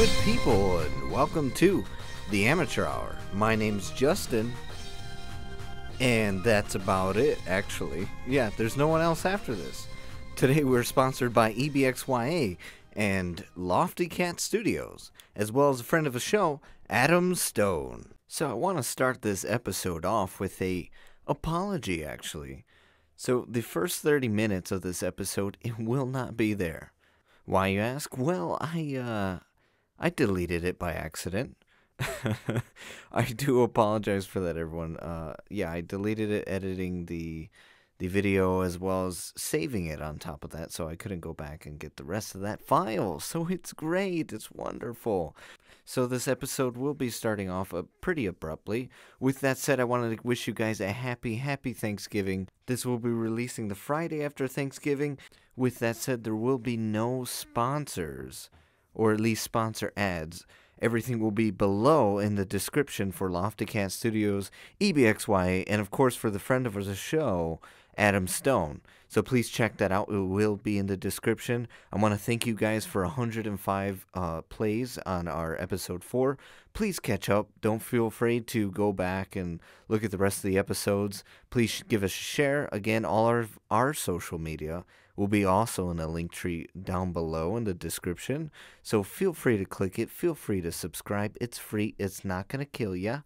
good people, and welcome to the Amateur Hour. My name's Justin, and that's about it, actually. Yeah, there's no one else after this. Today we're sponsored by EBXYA and Lofty Cat Studios, as well as a friend of the show, Adam Stone. So I want to start this episode off with a apology, actually. So the first 30 minutes of this episode, it will not be there. Why, you ask? Well, I deleted it by accident. I do apologize for that, everyone. Yeah, I deleted it, editing the video as well as saving it on top of that, so I couldn't go back and get the rest of that file. So it's great. It's wonderful. So this episode will be starting off pretty abruptly. With that said, I wanted to wish you guys a happy Thanksgiving. This will be releasing the Friday after Thanksgiving. With that said, there will be no sponsors, or at least sponsor ads. Everything will be below in the description for Lofty Cat Studios, EBXYA, and of course for the friend of the show, Adam Stone. So please check that out. It will be in the description. I want to thank you guys for 105 plays on our episode 4. Please catch up. Don't feel afraid to go back and look at the rest of the episodes. Please give us a share. Again, all our social media will be also in a link tree down below in the description. So feel free to click it. Feel free to subscribe. It's free. It's not going to kill ya.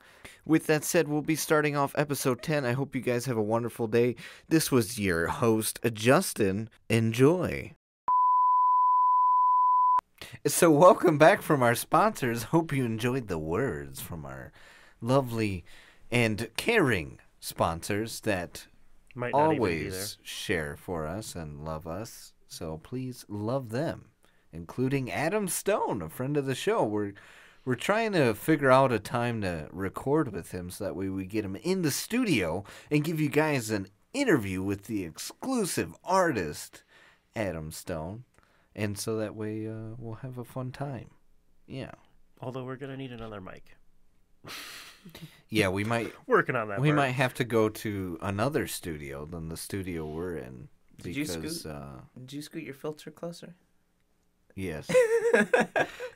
With that said, we'll be starting off episode 10. I hope you guys have a wonderful day. This was your host, Justin. Enjoy. So welcome back from our sponsors. Hope you enjoyed the words from our lovely and caring sponsors that might not always share for us and love us. So please love them, including Adam Stone, a friend of the show. We're trying to figure out a time to record with him so that way we get him in the studio and give you guys an interview with the exclusive artist, Adam Stone. And so that way we'll have a fun time. Yeah. Although we're going to need another mic. Yeah, we might. Working on that. We might have to go to another studio than the studio we're in. Did you scoot your filter closer? Yes.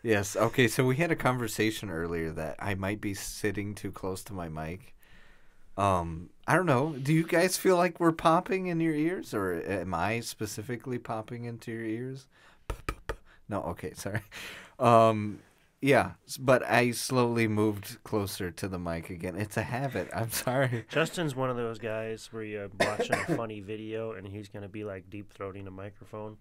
Yes. Okay, so we had a conversation earlier that I might be sitting too close to my mic. I don't know. Do you guys feel like we're popping in your ears, or am I specifically popping into your ears? No. Okay. Sorry. Yeah, but I slowly moved closer to the mic again. It's a habit. I'm sorry. Justin's one of those guys where you're watching a funny video and he's going to be like deep-throating a microphone.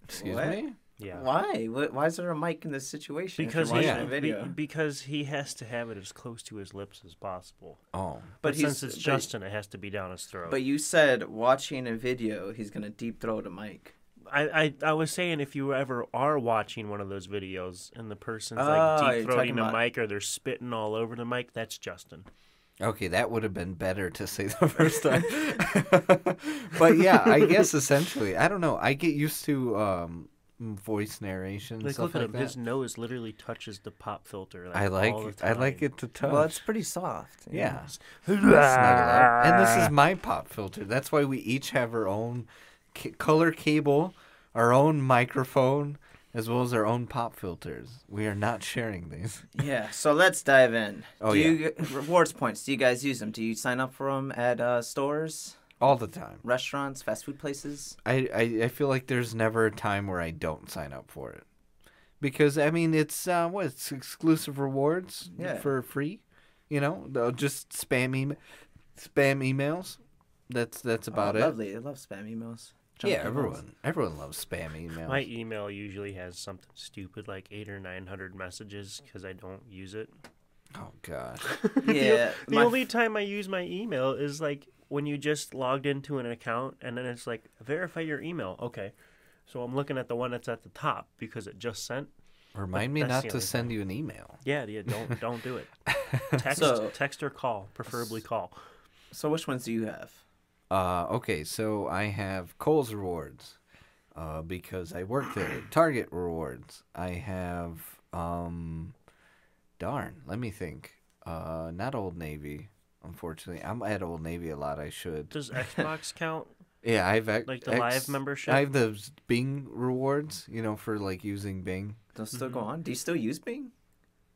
Excuse me? Yeah. Why? Why is there a mic in this situation? Because if you're watching a video? Because he has to have it as close to his lips as possible. Oh. But since it's Justin, it has to be down his throat. But you said watching a video, he's going to deep-throat a mic. I was saying if you ever are watching one of those videos and the person's like deep-throating a mic or they're spitting all over the mic, that's Justin. Okay, that would have been better to say the first time. But yeah, I guess essentially, I don't know. I get used to voice narration and stuff look at like him. that. His nose literally touches the pop filter. I like it to touch. Well, it's pretty soft. Yeah. Snuggle up. And this is my pop filter. That's why we each have our own color cable, our own microphone, as well as our own pop filters. We are not sharing these. Yeah, so let's dive in. Yeah. Rewards points, do you guys use them? Do you sign up for them at stores? All the time. Restaurants, fast food places? I feel like there's never a time where I don't sign up for it. Because, I mean, it's exclusive rewards for free. You know, just spam emails. That's about it. Lovely. I love spam emails. Yeah, everyone loves spam emails. My email usually has something stupid like 800 or 900 messages because I don't use it. Oh, God. Yeah. The only time I use my email is like when you just logged into an account and then it's like, verify your email. Okay. So I'm looking at the one that's at the top because it just sent. Remind me not to send you an email. Yeah, don't do it. Text or call, preferably call. So which ones do you have? Okay, so I have Kohl's rewards, because I work there. Target rewards. I have, let me think. Not Old Navy, unfortunately. I'm at Old Navy a lot. I should. Does Xbox count? Yeah, Like the live membership? I have those Bing rewards, for like using Bing. They'll still go on. Do you still use Bing?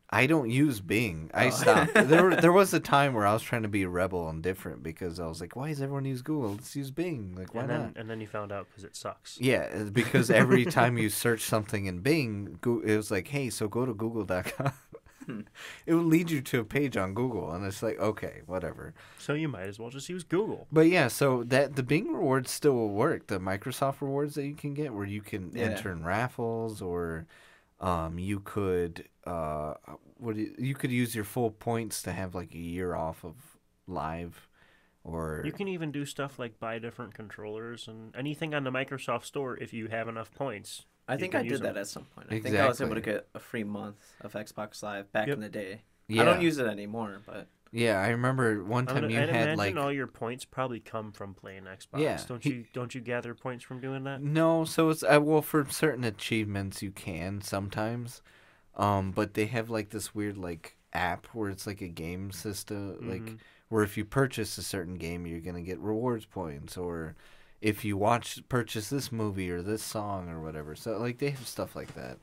I don't use Bing. I Oh. stopped. There was a time where I was trying to be rebel and different because I was like, why does everyone use Google? Let's use Bing. Like, why not? And then you found out because it sucks. Yeah, it's because every time you search something in Bing, it was like, hey, so go to google.com. It will lead you to a page on Google, and it's like, okay, whatever. So you might as well just use Google. But yeah, so the Bing rewards still will work. The Microsoft rewards that you can get, where you can enter in raffles, or you could you could use your full points to have like a year off of live, or You can even do stuff like buy different controllers and anything on the Microsoft Store if you have enough points. I think I did that at some point. I think I was able to get a free month of Xbox Live back in the day. Yeah. I don't use it anymore, but Yeah, I remember one time you I'd had imagine like all your points probably come from playing Xbox. Yeah, Don't you gather points from doing that? No, so it's well, for certain achievements you can sometimes, but they have like this weird like app where it's like a game system, like where if you purchase a certain game you're gonna get rewards points, or if you purchase this movie or this song or whatever. So like they have stuff like that.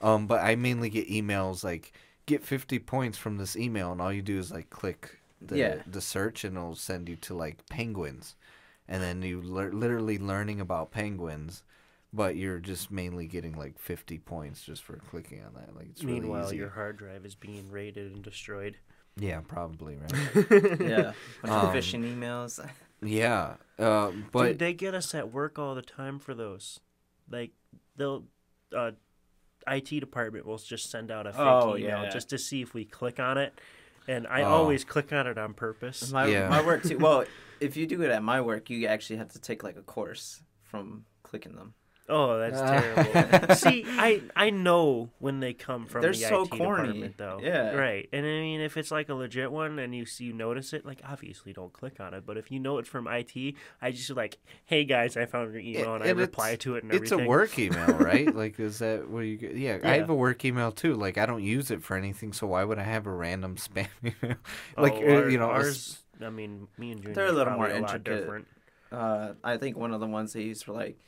But I mainly get emails like get 50 points from this email, and all you do is like click the search, and it'll send you to like penguins, and then you literally learning about penguins, but you're just mainly getting like 50 points just for clicking on that. Like it's Meanwhile, really easy. your hard drive is being raided and destroyed. Yeah, probably right. yeah, bunch of phishing emails. Yeah, but Dude, they get us at work all the time for those. Like they'll IT department will just send out a fake email just to see if we click on it, and I always click on it on purpose. My work too. Well, if you do it at my work, you actually have to take like a course from clicking them. Oh, that's terrible. See, I know when they come from They're the so IT corny. department, though. Yeah. Right. And I mean, if it's like a legit one and you notice it, like, obviously don't click on it. But if you know it's from IT, I just like, hey, guys, I found your email, and I reply to it and everything. It's a work email, right? Like, is that where you get... Yeah, I have a work email, too. Like, I don't use it for anything, so why would I have a random spam email? Like, ours, I mean, me and Junior they're a little more intricate. different. I think one of the ones they use for like,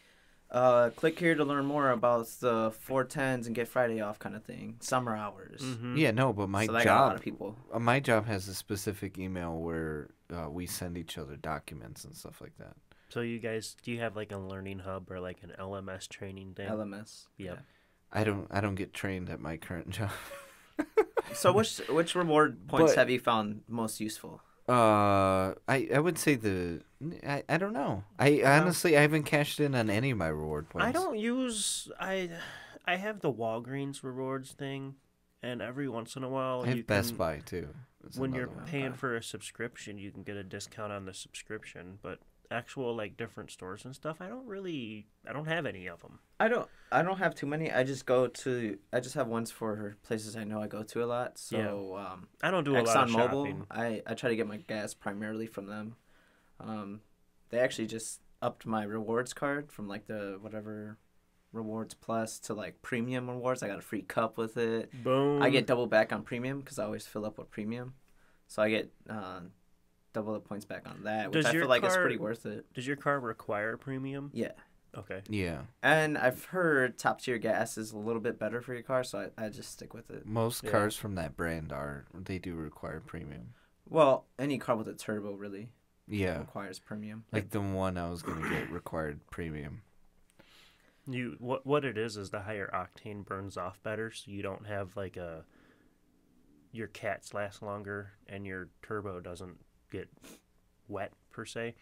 click here to learn more about the 410s and get Friday off kind of thing. Summer hours. Mm-hmm. Yeah, no, but my got a job, lot of people. My job has a specific email where we send each other documents and stuff like that. So you guys, do you have like a learning hub or like an LMS training thing? LMS. Yep. I don't get trained at my current job. So which reward points have you found most useful? I would say I don't know. I honestly I haven't cashed in on any of my reward points. I don't use I have the Walgreens rewards thing, and every once in a while I have Best Buy too. That's when you're one. paying for a subscription, you can get a discount on the subscription, but actual like different stores and stuff, I don't have any of them. I don't have too many. I just have ones for places I know I go to a lot. So I don't do a lot of shopping. I try to get my gas primarily from them. They actually just upped my rewards card from like the whatever rewards plus to like premium rewards. I got a free cup with it. Boom. I get double back on premium because I always fill up with premium, so I get double the points back on that, which I feel like is pretty worth it. Does your car require premium? Yeah. Okay. Yeah. And I've heard top tier gas is a little bit better for your car, so I just stick with it. Most cars from that brand they do require premium. Well, any car with a turbo really requires premium. Like the one I was gonna get required premium. What it is the higher octane burns off better, so you don't have like your cats last longer and your turbo doesn't get wet per se.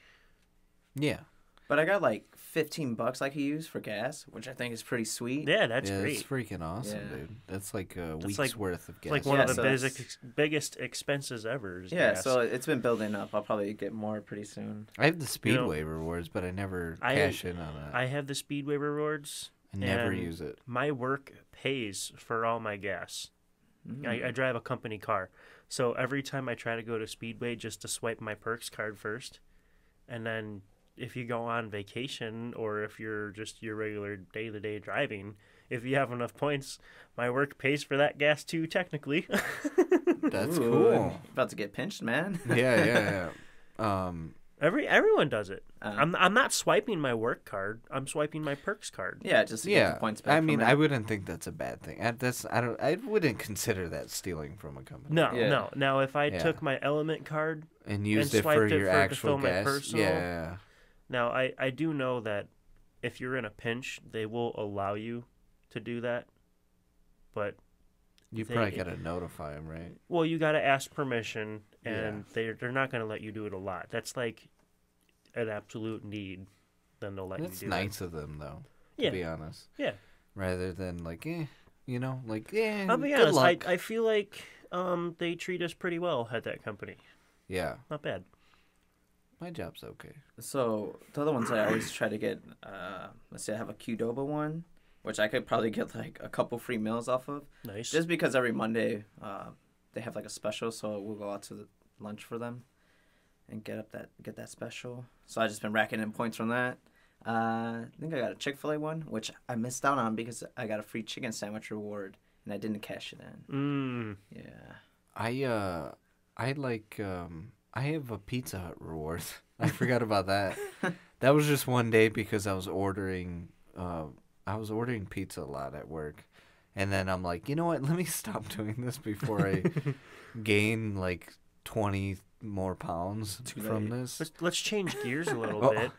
Yeah. But I got like $15 I could use for gas, which I think is pretty sweet. Yeah, that's great. It's freaking awesome, dude. That's like a week's worth of gas. It's like one of the biggest expenses ever. Gas. So it's been building up. I'll probably get more pretty soon. I have the Speedway rewards, but I never cash in on that. I have the Speedway rewards. I never use it. My work pays for all my gas. I drive a company car. So every time I try to go to Speedway just to swipe my Perks card first, and then if you go on vacation or if you're just your regular day-to-day driving, if you have enough points, my work pays for that gas too, technically. That's cool. About to get pinched, man. Yeah. Everyone does it. I'm not swiping my work card. I'm swiping my perks card. Yeah, just to get the points back. I mean, I wouldn't think that's a bad thing. I wouldn't consider that stealing from a company. No. Now, if I took my Element card and used it for your actual gas, yeah. Now, I do know that if you're in a pinch, they will allow you to do that, but you probably gotta notify them, right? Well, you gotta ask permission, and they're not gonna let you do it a lot. That's like an absolute need. Then they'll let you do it. That's nice of them, though. To be honest. Yeah. Rather than like, I'll be honest. I feel like they treat us pretty well at that company. Yeah. Not bad. My job's okay. So the other ones I always try to get, let's say I have a Qdoba one, which I could probably get like a couple free meals off of. Nice. Just because every Monday they have like a special, so we'll go out to the lunch for them and get that special. So I just been racking in points from that. I think I got a Chick-fil-A one, which I missed out on because I got a free chicken sandwich reward and I didn't cash it in. Yeah. I have a Pizza Hut reward. I forgot about that. That was just one day because I was ordering pizza a lot at work. And then I'm like, you know what? Let me stop doing this before I gain like 20 more pounds from this. Let's change gears a little bit.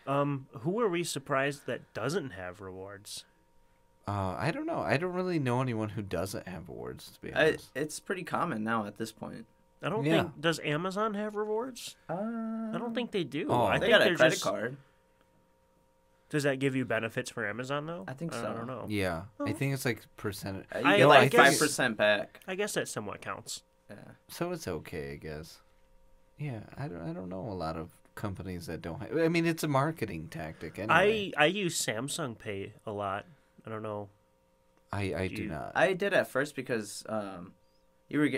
Who are we surprised that doesn't have rewards? I don't know. I don't really know anyone who doesn't have rewards, to be honest. It's pretty common now at this point. I don't think... Does Amazon have rewards? I don't think they do. I think got a credit card. Does that give you benefits for Amazon, though? I think so. I don't know. Yeah. I think it's like percentage. You get like 5% back. I guess that somewhat counts. Yeah. So it's okay, I guess. Yeah. I don't know a lot of companies that don't have... I mean, it's a marketing tactic anyway. I use Samsung Pay a lot. I don't know. I do not. I did at first because you were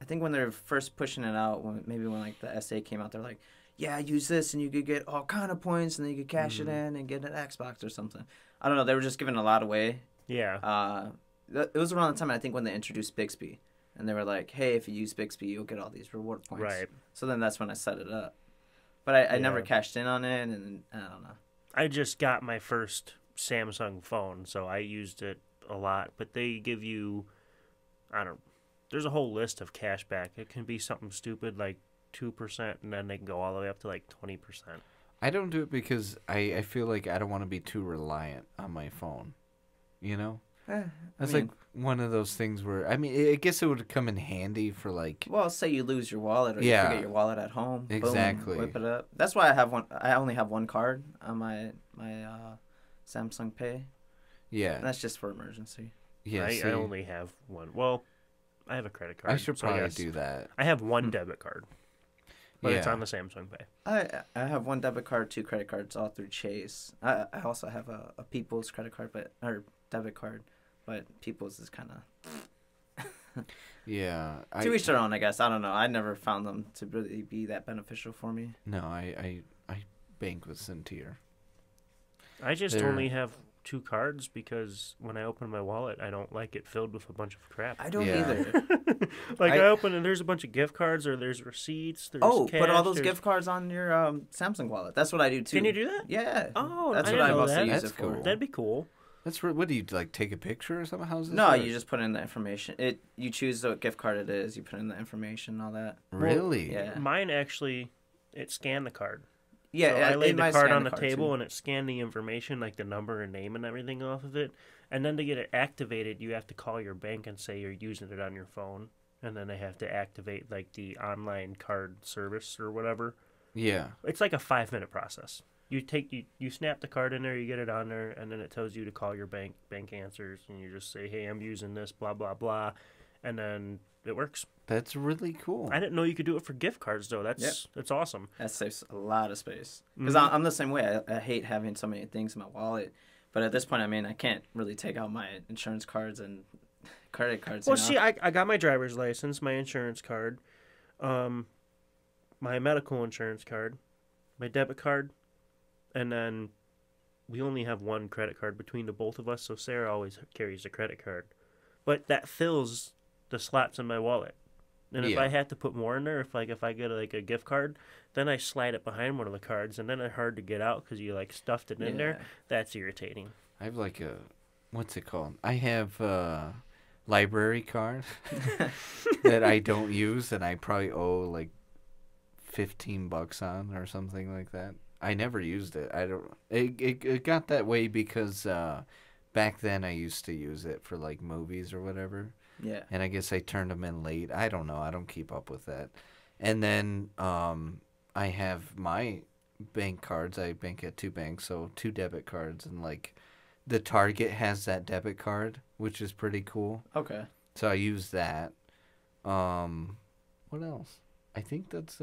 I think when they're first pushing it out, when like the SA came out, they're like, yeah, use this and you could get all kind of points and then you could cash it in and get an Xbox or something. I don't know. They were just giving a lot away. Yeah. It was around the time, I think, when they introduced Bixby. And they were like, hey, if you use Bixby, you'll get all these reward points. Right. So then that's when I set it up. But I never cashed in on it, and I don't know. I just got my first Samsung phone, so I used it a lot. But they give you, there's a whole list of cash back. It can be something stupid like 2%, and then they can go all the way up to like 20%. I don't do it because I feel like I don't want to be too reliant on my phone. You know? That's like one of those things where, I mean, I guess it would come in handy for like... Well, say you lose your wallet or you forget your wallet at home. Exactly. Boom, whip it up. That's why I only have one card on my Samsung Pay. Yeah. And that's just for emergency. Yeah, I only have one. Well, I have a credit card. I should probably do that. I have one debit card. But it's on the Samsung Pay. I have one debit card, 2 credit cards, all through Chase. I also have a People's credit card, or debit card, but People's is kind of... Yeah. To each their own, I guess. I don't know. I never found them to really be that beneficial for me. No, I bank with Centier. I just only have 2 cards because when I open my wallet, I don't like it filled with a bunch of crap. I don't either. I open and there's a bunch of gift cards or there's receipts. There's cash, put all those gift cards on your Samsung wallet. That's what I do too. Can you do that? Yeah. Oh, that's what I mostly use it for. Cool. That'd be cool. That's what do you like? Take a picture or something? How's this? No, work? you just put in the information. You choose what gift card it is. You put in the information, all that. Really? Yeah. Mine actually, it scanned the card. Yeah, so I laid the card on the table too. And it scanned the information, like the number and name and everything off of it. And then to get it activated, you have to call your bank and say you're using it on your phone. And then they have to activate like the online card service or whatever. Yeah. It's like a 5-minute process. You snap the card in there, you get it on there, and then it tells you to call your bank. Bank answers, and you just say, "Hey, I'm using this, blah blah blah," and then it works. That's really cool. I didn't know you could do it for gift cards though. That's awesome. That saves a lot of space. Because I'm the same way. I hate having so many things in my wallet, but at this point, I mean, I can't really take out my insurance cards and credit cards. Well, see, I got my driver's license, my insurance card, my medical insurance card, my debit card. And then we only have one credit card between the both of us, so Sarah always carries a credit card. But that fills the slots in my wallet. And if Yeah. I had to put more in there, if I get like a gift card, then I slide it behind one of the cards, and then it's hard to get out because you like stuffed it in there. Yeah. That's irritating. I have like a, what's it called? I have a library card that I don't use, and I probably owe like $15 on or something like that. I never used it. I don't. It got that way because back then I used to use it for like movies or whatever. Yeah. And I guess I turned them in late. I don't know. I don't keep up with that. And then I have my bank cards. I bank at 2 banks, so 2 debit cards. And like the Target has that debit card, which is pretty cool. Okay. So I use that. What else? I think that's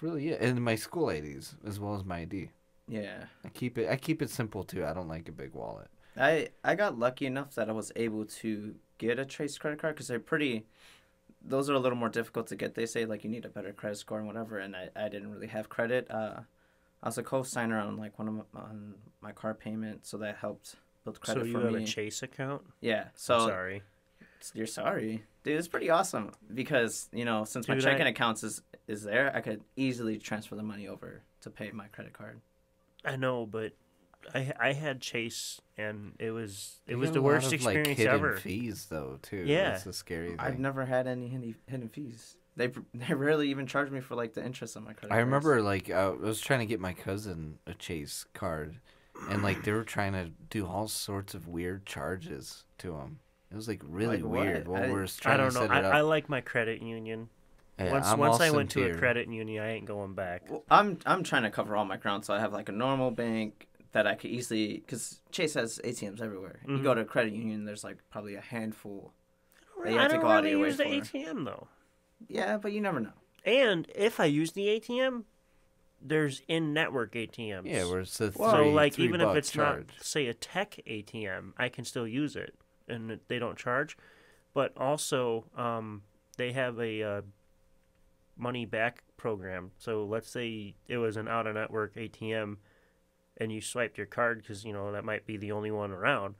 really it. And my school IDs as well as my ID. Yeah. I keep it simple too. I don't like a big wallet. I got lucky enough that I was able to get a Chase credit card because those are a little more difficult to get. They say like you need a better credit score and whatever, and I didn't really have credit. I was a co-signer on like on my car payment, so that helped build credit So you for have me. a Chase account? Yeah. So I'm sorry. You're sorry, dude. It's pretty awesome because since my Dude, checking accounts is there, I could easily transfer the money over to pay my credit card. I know, but I had Chase, and it was You the got a lot worst of, experience like, hidden ever. fees though too. Yeah. That's the scary thing. I've never had any hidden fees. They rarely even charge me for like the interest on my credit. I cards. remember like I was trying to get my cousin a Chase card, and like they were trying to do all sorts of weird charges to him. It was like really Like what? weird. While we were I trying don't to know. set it up. I like my credit union. Yeah, Once I'm I all went to a sincere. credit union, I ain't going back. Well, I'm trying to cover all my ground, so I have like a normal bank that I could easily, because Chase has ATMs everywhere. You go to a credit union, there's like probably a handful. that you I have to don't go out of really your way use the for. ATM though. Yeah, but you never know. And if I use the ATM, there's in-network ATMs. Yeah, where it's the So like even if $3 it's charge. not say a tech ATM, I can still use it, and they don't charge. But also, they have a money back program. So let's say it was an out-of-network ATM, and you swiped your card because that might be the only one around.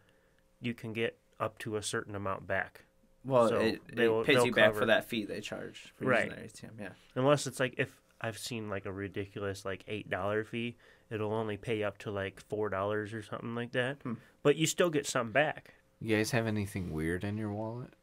You can get up to a certain amount back. Well, So it they'll pays you back cover. for that fee they charge for Right. using their ATM. Yeah. Unless it's like if I've seen like a ridiculous like $8 fee, it'll only pay up to like $4 or something like that. But you still get some back. You guys have anything weird in your wallet?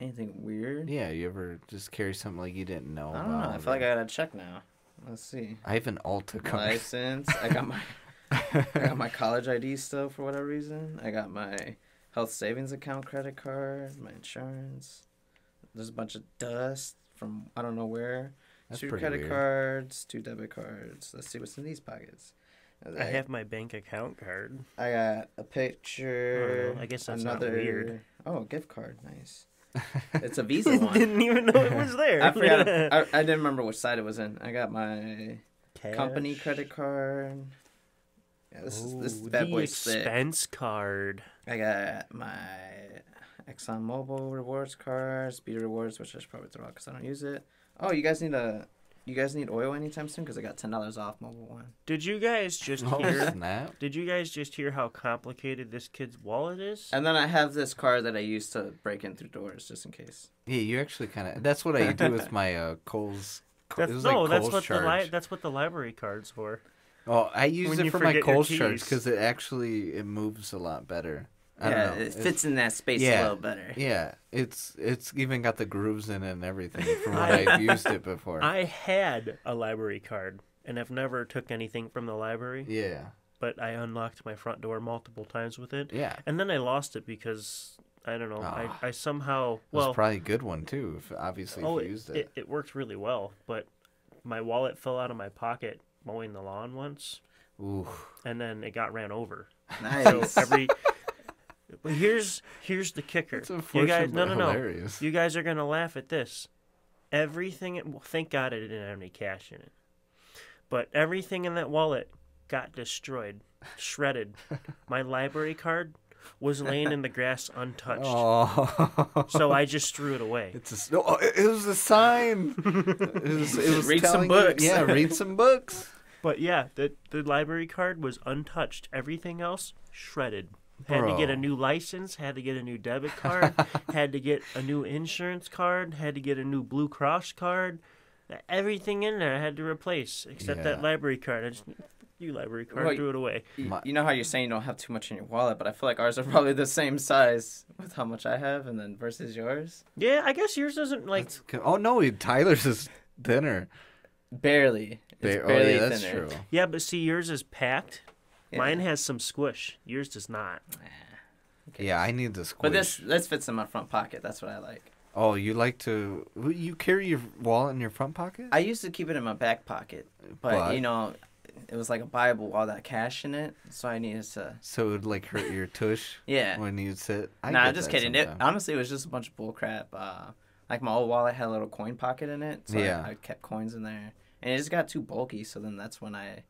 Anything weird? Yeah, you ever just carry something like you didn't know I about? don't know. I feel like I gotta check now. Let's see. I have an Alta card. License. I got my college ID still for whatever reason. I got my health savings account credit card, my insurance. There's a bunch of dust from I don't know where. That's 2 pretty credit weird. cards, 2 debit cards. Let's see what's in these pockets. I have my bank account card. I got a picture. I don't know. I guess that's not another weird. Oh, gift card, nice. It's a Visa one. Didn't even know it was there. I forgot. I didn't remember which side it was in. I got my Cash. company credit card. Yeah, this Ooh, bad the boy's sick. expense card. I got my ExxonMobil rewards card, Speed Rewards, which I should probably throw out because I don't use it. Oh, you guys need oil anytime soon? Because I got $10 off Mobile One. Did you guys just Oh, hear? snap. Did you guys just hear how complicated this kid's wallet is? And then I have this card that I use to break in through doors just in case. Yeah, you actually kind of. That's what I do with my Kohl's. It was that's like Kohl's what charge. that's what the library card's for. Oh, I use When it you for my forget your Kohl's charge keys. because it moves a lot better. I don't know. It fits in that space a yeah. little better. Yeah, it's even got the grooves in it and everything from what I've used it before. I had a library card, and I've never took anything from the library. Yeah, But I unlocked my front door multiple times with it. yeah. And then I lost it because I don't know. Ah. I somehow It was probably a good one too. If you used it. It worked really well, but my wallet fell out of my pocket mowing the lawn once, Ooh, and then it got ran over. Nice. So But here's the kicker. it's You unfortunate guys, but no. hilarious. You guys are gonna laugh at this. Thank God I didn't have any cash in it. But everything in that wallet got destroyed, shredded. My library card was laying in the grass untouched. Oh, So I just threw it away. it was a sign. It was Read some telling you- books. Yeah, read some books. But yeah, the library card was untouched. Everything else shredded. Had to get a Bro. new license, had to get a new debit card, had to get a new insurance card, had to get a new Blue Cross card. Everything in there I had to replace except that Yeah. library card. I just you library card, Well, threw it away. You know how you're saying you don't have too much in your wallet, but I feel like ours are probably the same size with how much I have, and then versus yours. Yeah, I guess yours doesn't like. Oh no, Tyler's is thinner. Barely. It's Oh barely yeah, that's thinner. true. Yeah, but see, yours is packed. Yeah. Mine has some squish. Yours does not. Okay. Yeah, I need the squish. But this fits in my front pocket. That's what I like. Oh, you like to? You carry your wallet in your front pocket? I used to keep it in my back pocket, but you know, it was like a Bible with all that cash in it, so I needed to. So it would like hurt your tush Yeah. when you sit. Nah, get just that kidding. It, sometimes. honestly, it was just a bunch of bull crap. Like my old wallet had a little coin pocket in it, so Yeah. I kept coins in there, and it just got too bulky. So then that's when I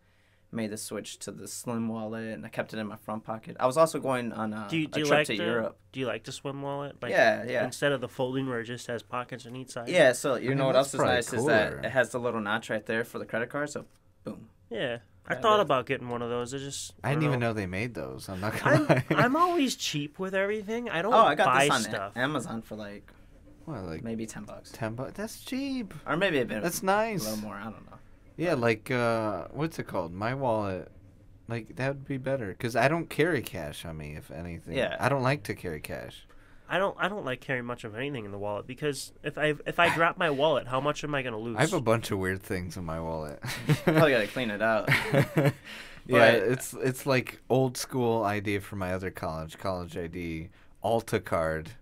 made the switch to the slim wallet, and I kept it in my front pocket. I was also going on a Do you trip like to the Europe. Do you like the swim wallet? Like, Yeah. Instead of the folding where it just has pockets on each side. Yeah, so you mean, know what that's else is probably nice is that cooler. it has the little notch right there for the credit card. So, boom. Yeah. I Yeah, thought that- about getting one of those. I didn't even know they made those. I'm not gonna lie. I'm always cheap with everything. I don't Oh, I got buy this on stuff. Amazon for like What, like maybe $10, $10? That's cheap. or maybe a bit. That's a nice. little more. I don't know. Yeah, like what's it called? My wallet. Like that would be better because I don't carry cash on me. If anything, Yeah. I don't like to carry cash. I don't like carrying much of anything in the wallet because if I drop my wallet, how much am I gonna lose? I have a bunch of weird things in my wallet. Probably gotta clean it out. Yeah, But- it's like old school idea from my other college ID, Alta card.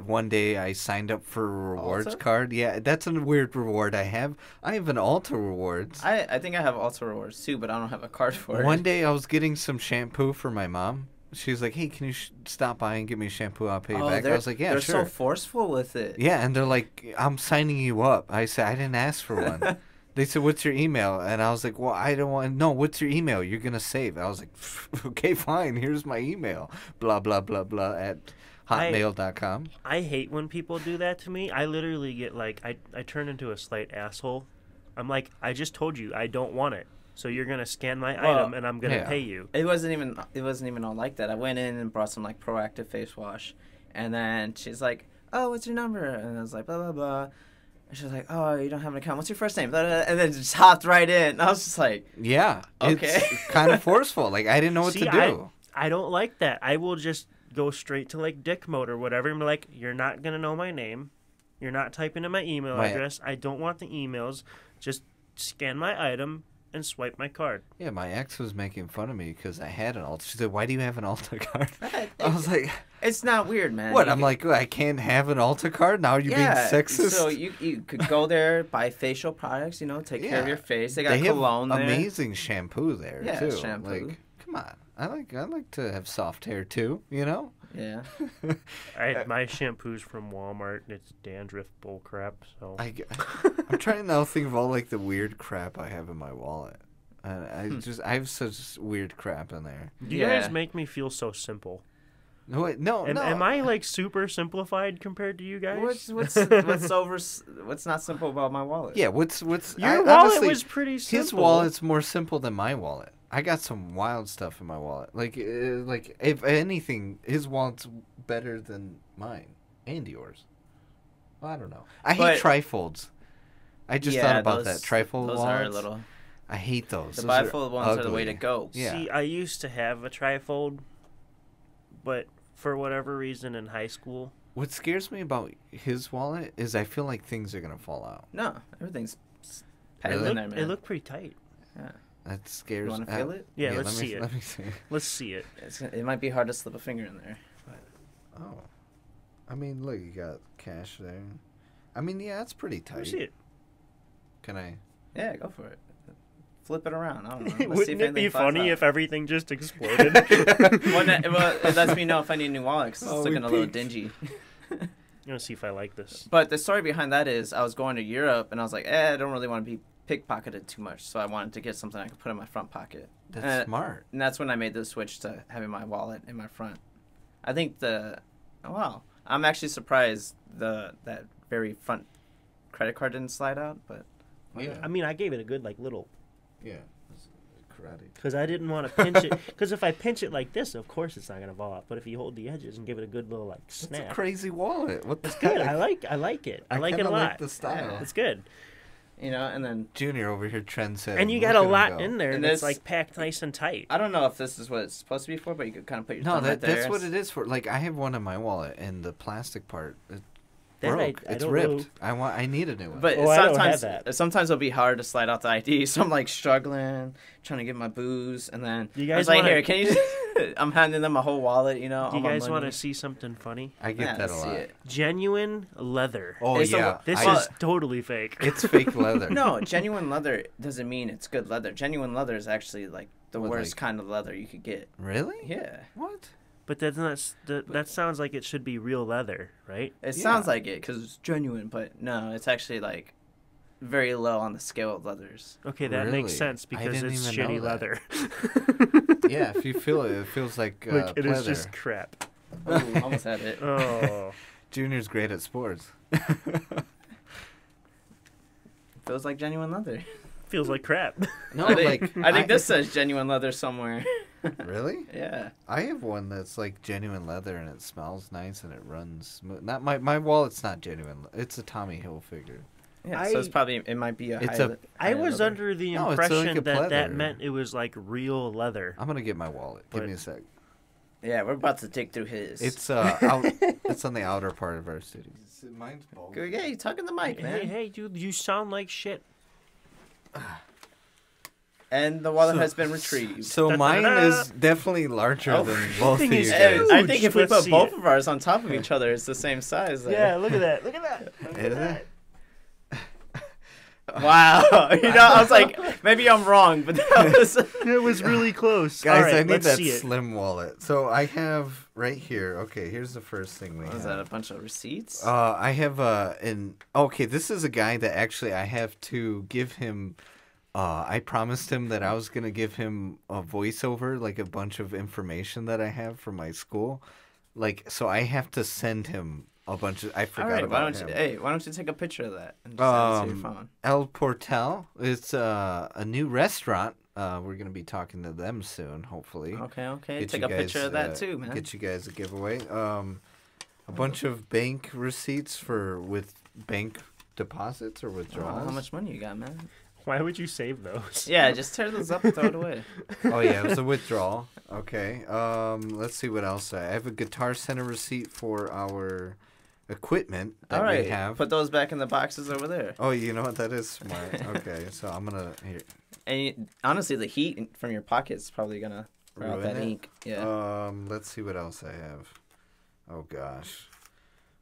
One day I signed up for a rewards Alta? card. Yeah, that's a weird reward I have. I have an Alta rewards. I think I have Ultra Rewards too, but I don't have a card for it. One day I was getting some shampoo for my mom. She's like, "Hey, can you stop by and get me shampoo? I'll pay you back." I was like, "Yeah, they're sure." so forceful with it. Yeah, and they're like, "I'm signing you up." I said, "I didn't ask for one." They said, "What's your email?" And I was like, "Well, I don't want. No, what's your email? You're gonna save." I was like, "Okay, fine. Here's my email. Blah blah blah blah at hotmail.com." I hate when people do that to me. I literally get like I turn into a slight asshole. I'm like, I just told you I don't want it. So you're gonna scan my Well, item and I'm gonna yeah. pay you. It wasn't even all like that. I went in and brought some like Proactive face wash, and then she's like, "Oh, what's your number?" And I was like, "Blah blah blah." And she's like, "Oh, you don't have an account. What's your first name?" Blah, blah, blah. And then just hopped right in. And I was just like, Yeah, Okay. it's kind of forceful. Like I didn't know what See, to do. I don't like that. I will just go straight to like dick mode or whatever and be like, you're not gonna know my name. You're not typing in my email My- address. I don't want the emails. Just scan my item and swipe my card. Yeah, my ex was making fun of me because I had an Alta. She said, "Why do you have an Alta card?" It- I was like, "It's not weird, man." "What?" You I'm can- like, "I can't have an Alta card now. You're yeah, being sexist." So you could go there, buy facial products, take care of Yeah. your face. They got have cologne there. amazing shampoo there Yeah, too. shampoo. Like, come on, I like to have soft hair too. You know. Yeah. My shampoo's from Walmart and it's dandruff bullcrap. So I'm trying to now think of all like the weird crap I have in my wallet. I have such weird crap in there. you Yeah. guys make me feel so simple. No, wait, no. Am I like super simplified compared to you guys? What's not simple about my wallet? Yeah, what's Your wallet honestly, was pretty simple. his wallet's more simple than my wallet. I got some wild stuff in my wallet. Like if anything, his wallet's better than mine and yours. Well, I don't know. I hate trifolds. I just thought about that trifold Those wallets. are a little. I hate those. The Those are bifold ones are the way to ugly. go. Yeah. See, I used to have a trifold, but for whatever reason in high school, What scares me about his wallet is I feel like things are gonna fall out. No, everything's it packed in Really? there, man. it looked pretty tight. Yeah. That scares. You want to feel it? Yeah, let's let me, see it. Let me see. Let's see it. It might be hard to slip a finger in there. Oh, I mean, look, you got cash there. I mean, yeah, it's pretty tight. Let's see it. Can I? Yeah, go for it. Flip it around. I don't know. Let's see Wouldn't if it be anything flies funny out. if everything just exploded? well, it lets me know if I need a new wallet 'cause Oh, it's we looking a little peaked. dingy. I'm gonna see if I like this. But the story behind that is I was going to Europe and I was like, I don't really want to be pickpocketed too much, so I wanted to get something I could put in my front pocket. That's smart. And that's when I made the switch to having my wallet in my front. I think I'm actually surprised that very front credit card didn't slide out, but Yeah. I mean, I gave it a good little. Yeah. karate. Because I didn't want to pinch it. Because if I pinch it like this, of course it's not gonna fall off. But if you hold the edges and give it a good little like snap, It's a crazy wallet. What the good. heck? I like it. I like it a kinda lot. like the style. Yeah. It's good. You know, and then Junior over here trendsetting. And you got Look a at lot him go. in there And that's this- like packed nice and tight. I don't know if this is what it's supposed to be for, but you could kind of put your No, thumb right there. that's what it is for. Like I have one in my wallet, and the plastic part it That broke. I It's don't ripped. know. I need a new one. But Oh, I don't sometimes, have that. sometimes it'll be hard to slide out the ID, so I'm like struggling, trying to get my booze, and then You I was guys like, wanna- "Here, can you?" I'm handing them a whole wallet, you know. Do you all my guys money. want to see something funny? I get Yeah, that a let's see lot. it. Genuine leather. Oh It's a- yeah, This I- is totally fake. it's fake leather. No, genuine leather doesn't mean it's good leather. Genuine leather is actually like the What, worst like- kind of leather you could get. Really? Yeah, What? But that's not. That sounds like it should be real leather, right? it Yeah. sounds like it because it's genuine, but no, it's actually like very low on the scale of leathers. Okay, that makes Really? sense I because didn't it's even know shitty that. leather. Yeah, if you feel it, it feels like Like it is pleather. just crap. Ooh, almost had it. Oh, Junior's great at sports. Feels like genuine leather. feels like crap. No, I think, like I think this says genuine leather somewhere. Really? Yeah. I have one that's like genuine leather and it smells nice and it runs smooth. Not my wallet's not genuine. It's a Tommy Hilfiger. Yeah, so it's I- probably it might be a. It's high a- le- I high was leather. under the No, it's like impression a that pleather. meant it was like real leather. I'm gonna get my wallet. Give But- me a sec. Yeah, we're about to dig through his. It's out. It's on the outer part of our city. Mine's bulky. Good. Yeah, you talking the mic, man. Hey, dude, you sound like shit. And the wallet So- has been retrieved. So mine is definitely larger Oh. than both of Thing you is guys. I think if we Let's put see both it. of ours on top of each other, it's the same size. There. look at that. Look at that. Look Is at that. it? Wow. You know, I was like, maybe I'm wrong, but that was. It was really close. Guys, All right, I need let's that see it. slim wallet. So I have right here. Okay, here's the first thing we Was have. that a bunch of receipts? I have okay, this is a guy that actually I have to give him. I promised him that I was gonna give him a voiceover, like a bunch of information that I have from my school, like so I have to send him a bunch of. I All forgot right. Why about don't you? him. Hey, why don't you take a picture of that and just send it to your phone? El Portal. It's a new restaurant. We're gonna be talking to them soon, hopefully. Okay. Okay. Get Take you a picture guys, of that too, man. Get you guys a giveaway. A bunch of bank receipts with bank deposits or Oh, withdrawals. how much money you got, man? Why would you save those? Yeah, just tear those up and throw it away. Oh yeah, it was a withdrawal. Okay. Let's see what else I have. A Guitar Center receipt for our equipment that All right. we have. Put those back in the boxes over there. Oh, you know what? That is smart. Okay, so I'm gonna here. And honestly, the heat from your pocket is probably gonna wear out Ruin that it? ink. Yeah. Let's see what else I have. Oh gosh,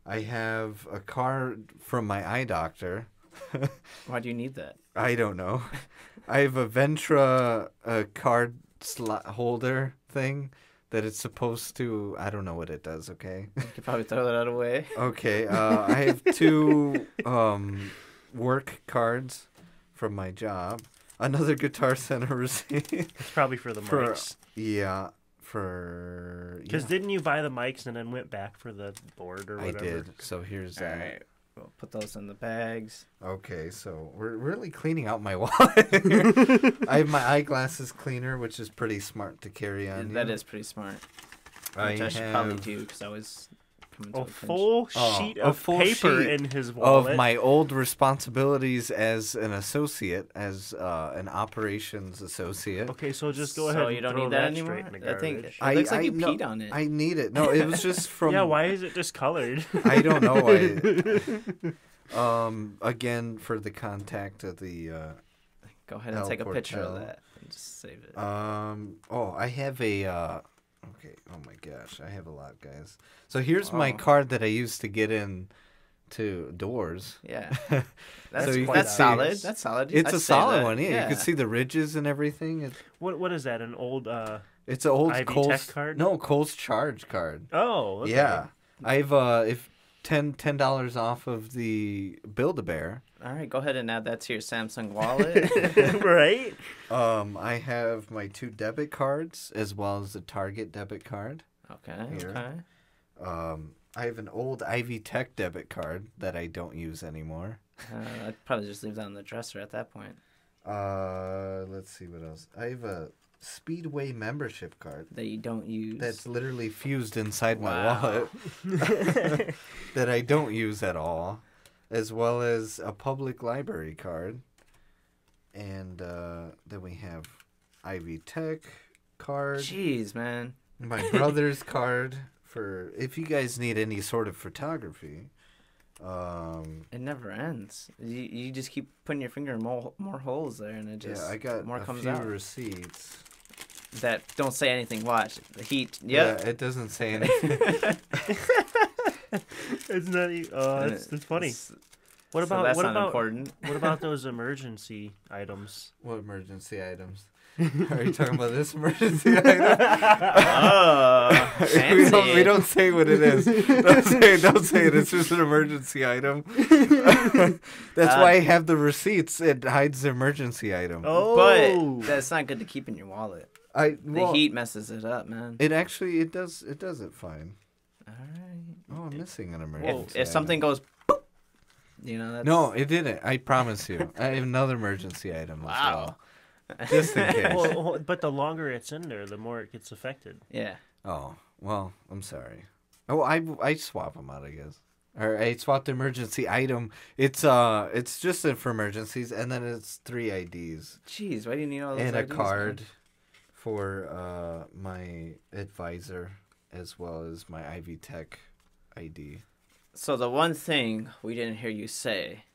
I have a card from my eye doctor. Why do you need that? I don't know. I have a Ventra card holder thing that it's supposed to. I don't know what it does. Okay. You could probably throw that away. Okay. I have two work cards from my job. Another Guitar Center receipt. It's probably for the For- mics. Yeah. For Because yeah, didn't you buy the mics and then went back for the board or I whatever? did. So here's All that. right. We'll put those in the bags. Okay, so we're really cleaning out my wallet. I have my eyeglasses cleaner, which is pretty smart to carry on. That you. is pretty smart. I Which I should probably have do because I always come into A a pinch. full sheet a of full paper sheet in his wallet. of my old responsibilities as an associate, as an operations associate. Okay, so just go So ahead and you don't throw need that that anymore? straight in the I think garbage. it looks like you no, peed on it. I need it. No, it was just from. Yeah, why is it discolored? I don't know. Again, for the contact of the. Go ahead and El take a picture of Portal. that and just save it. Oh, I have a. Okay. Oh my gosh, I have a lot, guys. So here's my Oh. card that I used to get in to doors. Yeah. So That's, you that's can see- solid. That's solid. It's I'd a say solid that. one. Yeah, you can see the ridges and everything. What is that? An old It's an old Ivy Kohl's Tech card? No, Kohl's Charge card. Oh, okay. Yeah, I've if $10 off of the Build-A-Bear. All right, go ahead and add that to your Samsung wallet. Right? I have my 2 debit cards as well as the Target debit card. Okay. Here. Okay. I have an old Ivy Tech debit card that I don't use anymore. I'd probably just leave that on the dresser at that point. Let's see what else. I have a Speedway membership card That you don't use. that's literally fused inside my Wow. wallet that I don't use at all, as well as a public library card. And then we have Ivy Tech card, Jeez, man. my brother's card for if you guys need any sort of photography. It never ends. You just keep putting your finger in more holes there, and it just I got more a comes few out. receipts. That don't say anything. Watch the heat. Yep. Yeah, it doesn't say anything. It's not. That's funny. What So about that's what not about important. what about those emergency items? What emergency items? Are you talking about this emergency item? Oh, we fancy. don't say what it is. Don't say it. It's just an emergency item. That's why I have the receipts. It hides the emergency item. Oh, But that's not good to keep in your wallet. The The heat messes it up, man. It actually it does it fine. All right. Oh, I'm missing an emergency. If something goes, boop, that's... No, it didn't. I promise you. I have another emergency item as Wow. well. Just in case. well, but the longer it's in there, the more it gets affected. Yeah. Oh, well, I'm sorry. Oh, I swap them out, I guess. Or I swapped the emergency item. It's just for emergencies, and then it's 3 IDs Jeez, why do you need all those and a IDs, card man? for my advisor, as well as my Ivy Tech ID. So the one thing we didn't hear you say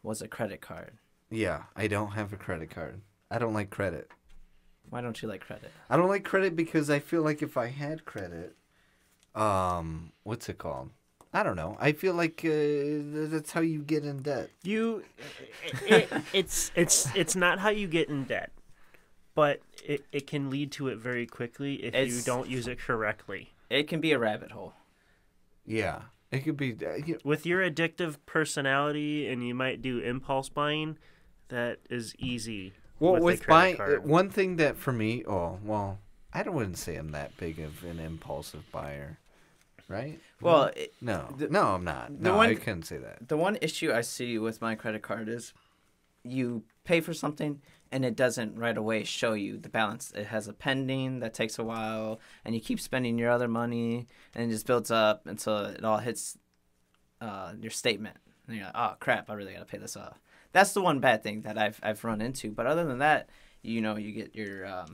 was a credit card. Yeah, I don't have a credit card. I don't like credit. Why don't you like credit? I don't like credit because I feel like if I had credit, what's it called? I don't know. I feel like that's how you get in debt. It's not how you get in debt, but it can lead to it very quickly if you don't use it correctly. It can be a rabbit hole. Yeah, it could be. With your addictive personality, and you might do impulse buying, that is easy. Well, with with a buying, credit card. one thing that for me, I wouldn't say I'm that big of an impulsive buyer, right? Well, No, the- I'm not. No, I couldn't say that. the one issue I see with my credit card is you pay for something and it doesn't right away show you the balance. It has a pending that takes a while, and you keep spending your other money, and it just builds up until it all hits your statement. And you're like, oh crap, I really got to pay this off. That's the one bad thing that I've run into. But other than that, you get your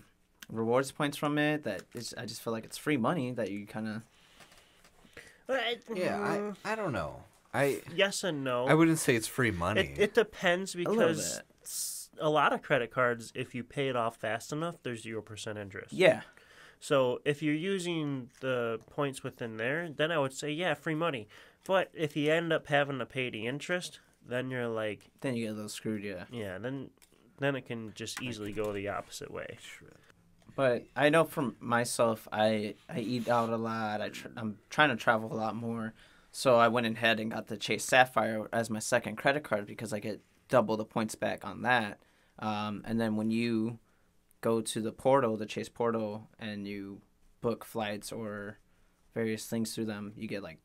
rewards points from it. I just feel like it's free money that you kind of. Yeah, I don't know. Yes and no. I wouldn't say it's free money. It depends little because bit. a lot of credit cards, if you pay it off fast enough, there's 0% interest. Yeah. So if you're using the points within there, then I would say, yeah, free money. But if you end up having to pay the interest, then you're like, Then you get a little screwed, yeah. yeah, then it can just easily go the opposite way. But I know for myself, I eat out a lot. I'm trying to travel a lot more. So I went ahead and got the Chase Sapphire as my second credit card because I get double the points back on that. And then when you go to the portal, the Chase portal, and you book flights or various things through them, you get like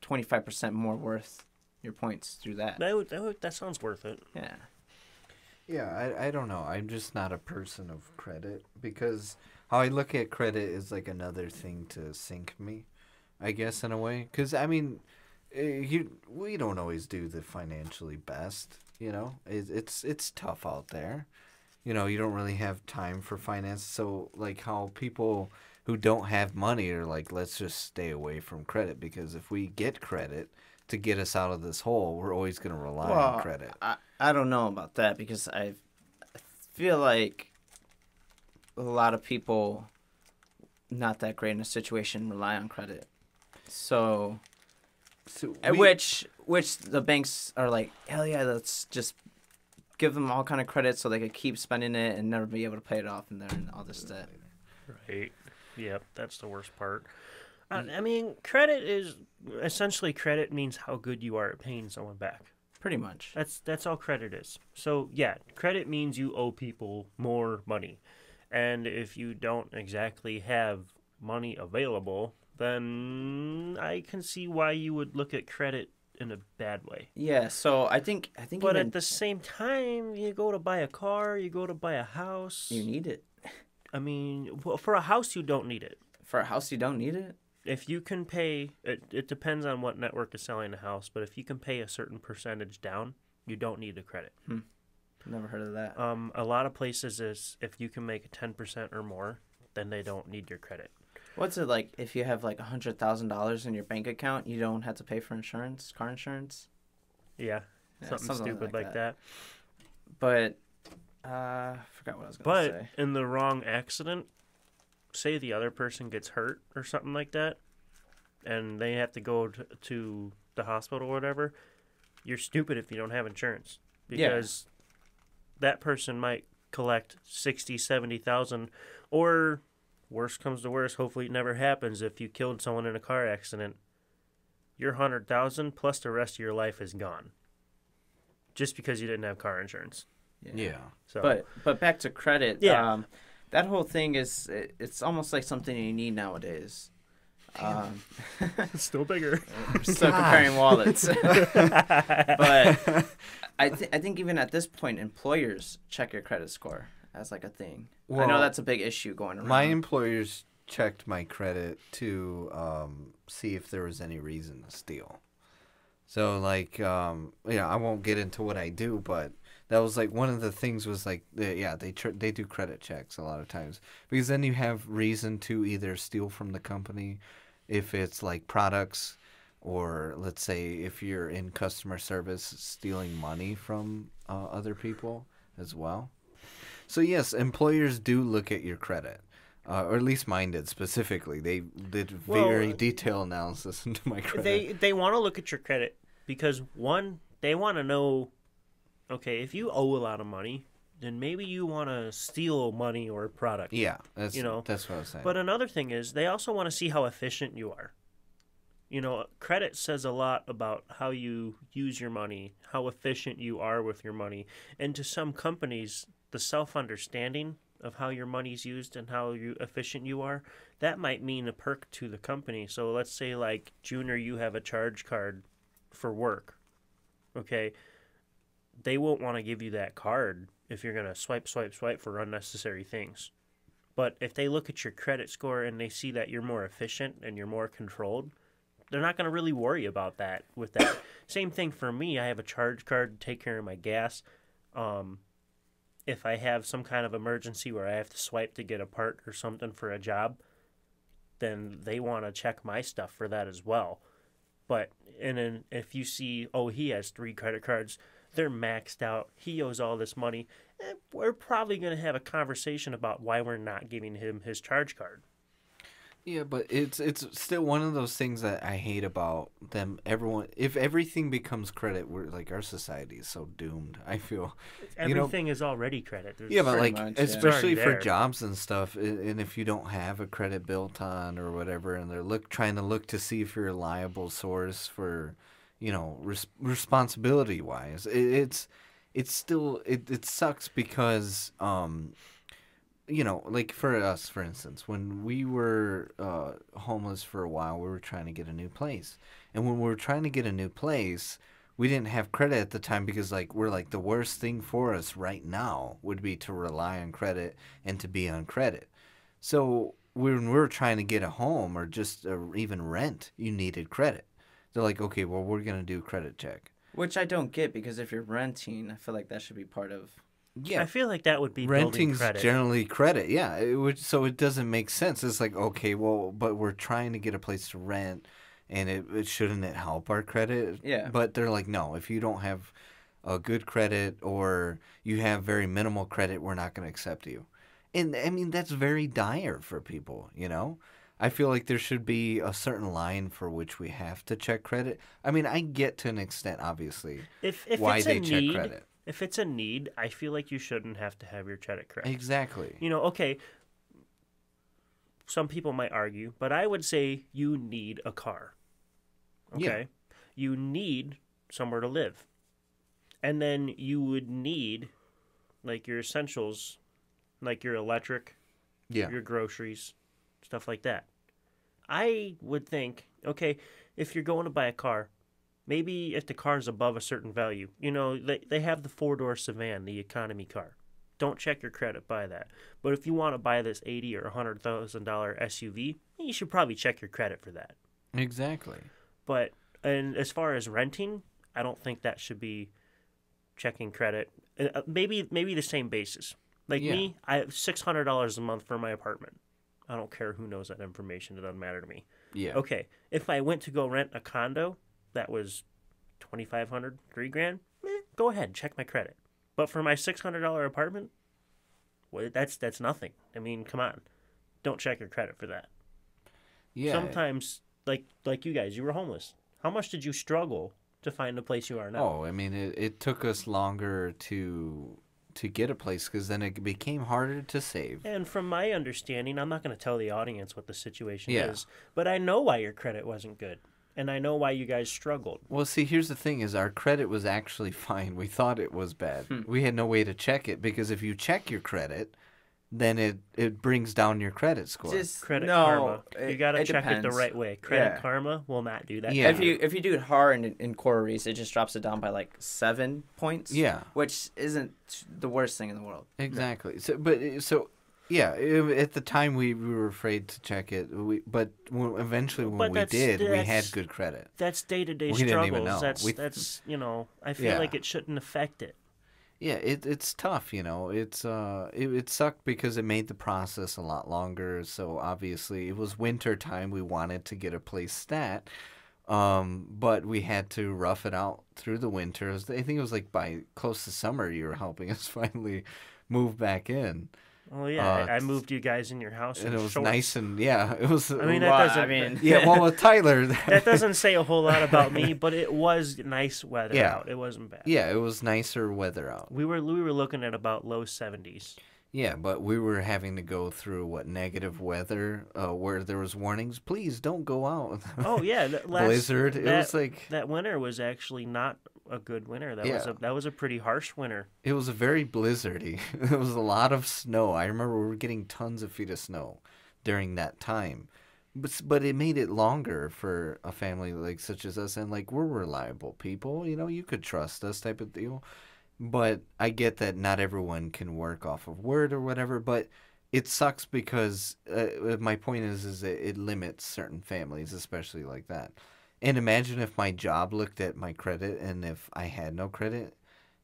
25% more worth your points through that. That sounds worth it. Yeah. Yeah, I don't know. I'm just not a person of credit because how I look at credit is like another thing to sink me, I guess, in a way. Because, I mean, we don't always do the financially best, you know? It's tough out there. You know, you don't really have time for finance. So, like, how people who don't have money are like, let's just stay away from credit because if we get credit to get us out of this hole, we're always going to rely on credit. I don't know about that because I feel like a lot of people not that great in a situation rely on credit. So which the banks are like, hell yeah, let's just give them all kind of credit so they could keep spending it and never be able to pay it off and they're in all this debt. Right. Yep, that's the worst part. I mean, credit means how good you are at paying someone back. Pretty much. That's all credit is. So, yeah, credit means you owe people more money. And if you don't exactly have money available, then I can see why you would look at credit in a bad way. Yeah, so I think But even at the same time, you go to buy a car, you go to buy a house. you need it. I mean, well, for a house, you don't need it. For a house, you don't need it. If you can pay, it depends on what network is selling the house, but if you can pay a certain percentage down, you don't need a credit. Never heard of that. A lot of places is if you can make 10% or more, then they don't need your credit. What's it like if you have like $100,000 in your bank account? You don't have to pay for insurance, car insurance. Yeah, something stupid like that. But I forgot what I was going to say. But in the wrong accident, say the other person gets hurt or something like that, and they have to go to the hospital or whatever, you're stupid if you don't have insurance. Because that person might collect 60, 70,000, or worst comes to worst, hopefully it never happens. If you killed someone in a car accident, your 100,000 plus the rest of your life is gone, just because you didn't have car insurance. Yeah. So, but back to credit. Yeah. That whole thing it's almost like something you need nowadays. still bigger. Still comparing wallets. But I think even at this point, employers check your credit score as like a thing. I know that's a big issue going around. My employers checked my credit to see if there was any reason to steal. So like, I won't get into what I do, but that was like one of the things was like, they do credit checks a lot of times because then you have reason to either steal from the company if it's like products, or let's say if you're in customer service, stealing money from other people as well. So yes, employers do look at your credit, or at least mine did specifically. They did very detailed analysis into my credit. They want to look at your credit because, one, they want to know, okay, if you owe a lot of money, then maybe you want to steal money or product. Yeah, that's what I was saying. But another thing is they also want to see how efficient you are. Credit says a lot about how you use your money, how efficient you are with your money. And to some companies, the self-understanding of how your money's used and how efficient you are, that might mean a perk to the company. So let's say like Junior, you have a charge card for work. Okay, they won't want to give you that card if you're going to swipe for unnecessary things. But if they look at your credit score and they see that you're more efficient and you're more controlled, they're not going to really worry about that with that. Same thing for me. I have a charge card to take care of my gas. If I have some kind of emergency where I have to swipe to get a part or something for a job, then they want to check my stuff for that as well. But then if you see, he has 3 credit cards, they're maxed out, he owes all this money, we're probably going to have a conversation about why we're not giving him his charge card. Yeah, but it's still one of those things that I hate about them. If everything becomes credit, we're like, our society is so doomed. I feel everything is already credit. But like much, especially for jobs and stuff, and if you don't have a credit built on or whatever, and they're trying to look to see if you're a liable source for, responsibility wise, it sucks because like for us, for instance, when we were homeless for a while, we were trying to get a new place. And when we were trying to get a new place, we didn't have credit at the time because, we're like, the worst thing for us right now would be to rely on credit and to be on credit. So when we were trying to get a home or just even rent, you needed credit. They're like, okay, well, we're going to do a credit check. Which I don't get because if you're renting, I feel like that should be part of... Yeah, I feel like that would be renting's credit. Generally credit. Yeah, so it doesn't make sense. It's like, okay, well, but we're trying to get a place to rent, and it shouldn't it help our credit? Yeah. But they're like, no, if you don't have a good credit or you have very minimal credit, we're not going to accept you. And I mean, that's very dire for people. I feel like there should be a certain line for which we have to check credit. I mean, I get to an extent, obviously, if why it's they a check need, credit. If it's a need, I feel like you shouldn't have to have your credit correct. Exactly. Okay, some people might argue, but I would say you need a car. Okay? Yeah. You need somewhere to live. And then you would need, your essentials, like your electric, your groceries, stuff like that. I would think, okay, if you're going to buy a car, maybe if the car's above a certain value, they have the 4-door sedan, the economy car. Don't check your credit, buy that. But if you want to buy this $80,000 or $100,000 SUV, you should probably check your credit for that. Exactly. But and as far as renting, I don't think that should be checking credit. Maybe the same basis. Like me, I have $600 a month for my apartment. I don't care who knows that information. It doesn't matter to me. Yeah. Okay, if I went to go rent a condo that was $2,500, $3,000, go ahead, check my credit. But for my $600 apartment, well, that's nothing. I mean, come on, don't check your credit for that. Yeah. Sometimes, like you guys, you were homeless. How much did you struggle to find the place you are now? Oh, I mean, it took us longer to get a place because then it became harder to save. And from my understanding, I'm not going to tell the audience what the situation is, but I know why your credit wasn't good, and I know why you guys struggled. Well, see, here's the thing: is our credit was actually fine. We thought it was bad. We had no way to check it because if you check your credit, then it brings down your credit score. Credit Karma. You got to check it the right way. Credit Karma will not do that. Yeah. If you do it hard in core race, it just drops it down by like 7 points. Yeah. Which isn't the worst thing in the world. Exactly. Yeah. At the time we were afraid to check it. But eventually when we did, we had good credit. That's day-to-day struggles. Didn't even know. That's I feel like it shouldn't affect it. Yeah, it's tough, it sucked because it made the process a lot longer. So obviously it was winter time. We wanted to get a place stat, but we had to rough it out through the winter. I think it was like by close to summer you were helping us finally move back in. Oh yeah, I moved you guys in your house, and it was shorts. nice, and it was. I mean, well, with Tyler, that doesn't say a whole lot about me, but it was nice weather out. It wasn't bad. Yeah, it was nicer weather out. We were looking at about low 70s. Yeah, but we were having to go through negative weather, where there was warnings. Please don't go out. Oh yeah, blizzard. It was like that winter was actually not a good winter. That was a pretty harsh winter. It was a very blizzardy. It was a lot of snow. I remember we were getting tons of feet of snow during that time, but it made it longer for a family like such as us, and we're reliable people. You could trust us, type of deal. But I get that not everyone can work off of Word or whatever, but it sucks because my point is that it limits certain families, especially like that. And imagine if my job looked at my credit and if I had no credit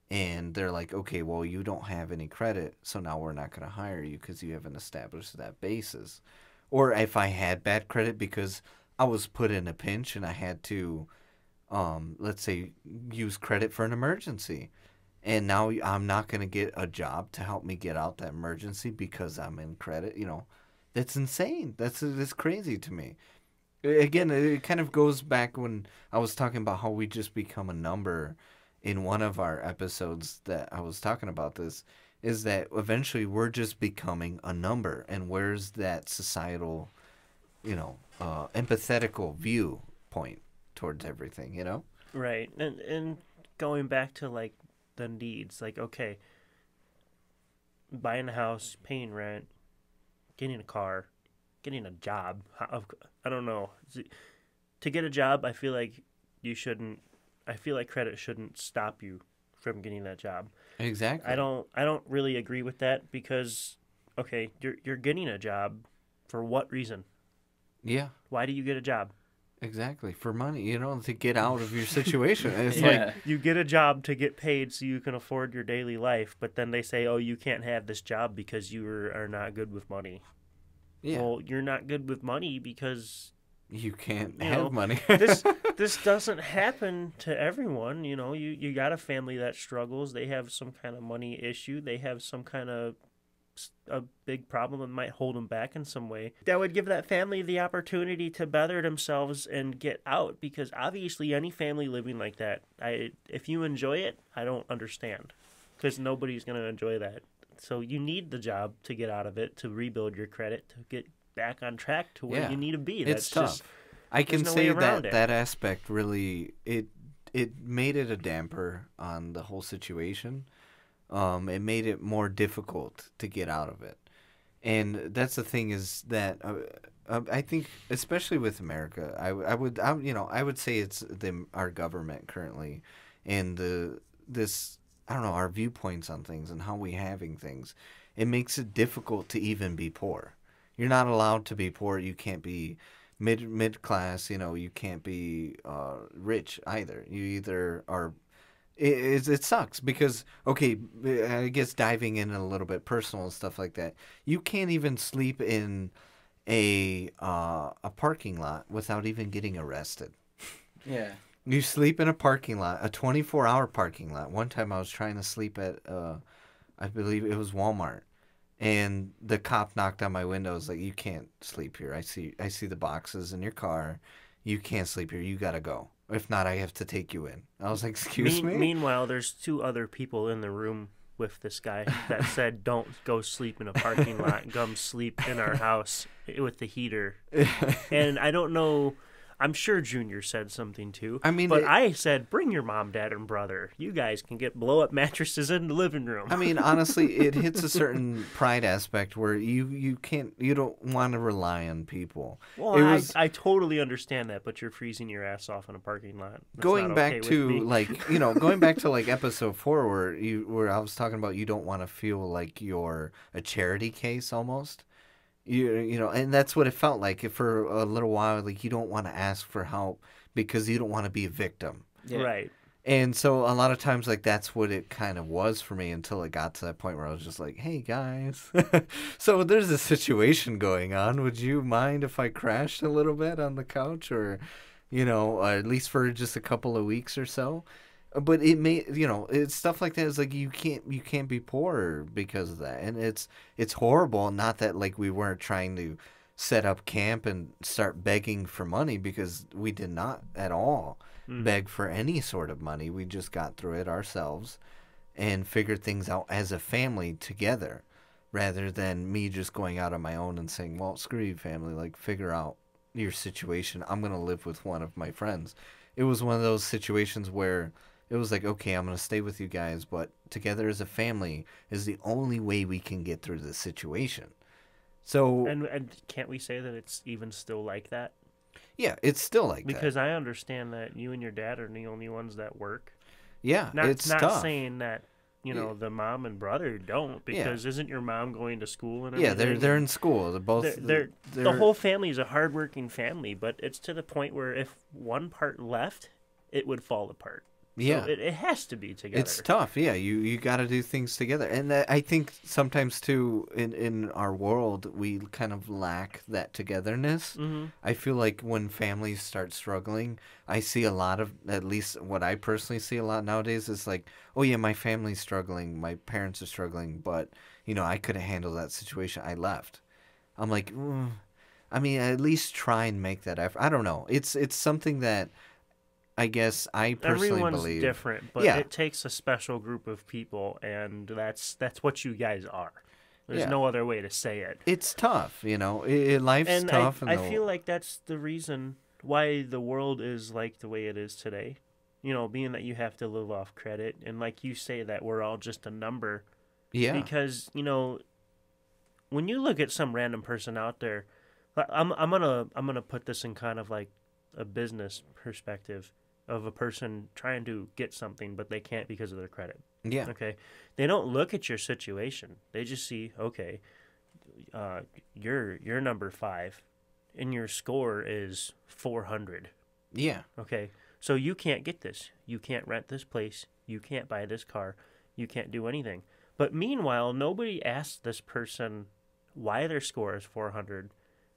and they're like, okay, well, you don't have any credit, so now we're not going to hire you because you haven't established that basis. Or if I had bad credit because I was put in a pinch and I had to, let's say, use credit for an emergency. And now I'm not going to get a job to help me get out that emergency because I'm in credit. That's insane. That's crazy to me. Again, it kind of goes back when I was talking about how we just become a number in one of our episodes that I was talking about this, is that eventually we're just becoming a number. And where's that societal, empathetical viewpoint towards everything, Right. And going back to the needs, okay, buying a house, paying rent, getting a car, getting a job. I don't know. To get a job, I feel like credit shouldn't stop you from getting that job. Exactly. I don't really agree with that because, okay, you're getting a job for what reason? Yeah. Why do you get a job? Exactly. For money, to get out of your situation. And it's you get a job to get paid so you can afford your daily life, but then they say, oh, you can't have this job because you are not good with money. Yeah. Well, you're not good with money because you can't have money. this doesn't happen to everyone. You got a family that struggles. They have some kind of money issue. They have some kind of a big problem that might hold them back in some way. That would give that family the opportunity to better themselves and get out, because obviously any family living like that, if you enjoy it, I don't understand, because nobody's going to enjoy that. So you need the job to get out of it, to rebuild your credit, to get back on track to where you need to be. It's tough. I can say that aspect really, it made it a damper on the whole situation. It made it more difficult to get out of it. And that's the thing is that I think, especially with America, I would say it's our government currently, and this I don't know, our viewpoints on things and how we having things. It makes it difficult to even be poor. You're not allowed to be poor. You can't be mid class. You can't be rich either. You either are. It sucks because, okay, I guess diving in a little bit personal and stuff like that, you can't even sleep in a parking lot without even getting arrested. Yeah. You sleep in a parking lot, a 24-hour parking lot. One time I was trying to sleep at, I believe it was Walmart, and the cop knocked on my window. Was like, "You can't sleep here. I see the boxes in your car. You can't sleep here. You gotta go. If not, I have to take you in." I was like, "Excuse me?" Meanwhile, there's 2 other people in the room with this guy that said, "Don't go sleep in a parking lot. Come sleep in our house with the heater." And I don't know. I'm sure Junior said something too. I mean, but I said, "Bring your mom, dad, and brother. You guys can get blow-up mattresses in the living room." I mean, honestly, it hits a certain pride aspect where you don't want to rely on people. Well, I totally understand that, but you're freezing your ass off in a parking lot. That's going back okay to going back to like episode 4 where I was talking about you don't want to feel like you're a charity case almost. And that's what it felt like for a little while. Like, you don't want to ask for help because you don't want to be a victim. Yeah. Right. And so a lot of times, like, that's what it kind of was for me until it got to that point where I was just like, "Hey, guys, so there's a situation going on. Would you mind if I crashed a little bit on the couch or, at least for just a couple of weeks or so?" But it may, it's stuff like that. It's like you can't be poor because of that, and it's horrible. Not that like we weren't trying to set up camp and start begging for money, because we did not at all beg for any sort of money. We just got through it ourselves and figured things out as a family together, rather than me just going out on my own and saying, "Well, screw you, family. Like, figure out your situation. I'm gonna live with one of my friends." It was one of those situations where it was like, "Okay, I'm going to stay with you guys, but together as a family is the only way we can get through this situation." So, And can't we say that it's even still like that? yeah, it's still like because that. I understand that you and your dad are the only ones that work. Yeah, it's not tough. saying that the mom and brother don't, because isn't your mom going to school and Yeah, everything? they're in school. They're both. The whole family is a hardworking family, but it's to the point where if one part left, it would fall apart. Yeah, so it has to be together. It's tough. Yeah, you got to do things together, and I think sometimes too in our world we kind of lack that togetherness. Mm-hmm. I feel like when families start struggling, I see a lot of, at least what I personally see a lot nowadays is like, "Oh yeah, my family's struggling, my parents are struggling, but I couldn't handle that situation. I left." I'm like, I mean, at least try and make that effort. I don't know. It's something that I guess I personally Everyone's believe. different, but it takes a special group of people, and that's what you guys are. There's no other way to say it. It's tough, life's tough. I feel like that's the reason why the world is like the way it is today. Being that you have to live off credit, and like you say that we're all just a number. Yeah. Because, when you look at some random person out there, I'm gonna put this in kind of like a business perspective of a person trying to get something, but they can't because of their credit. Yeah. Okay. They don't look at your situation. They just see, okay, you're number 5, and your score is 400. Yeah. Okay. So you can't get this. You can't rent this place. You can't buy this car. You can't do anything. But meanwhile, nobody asks this person why their score is 400.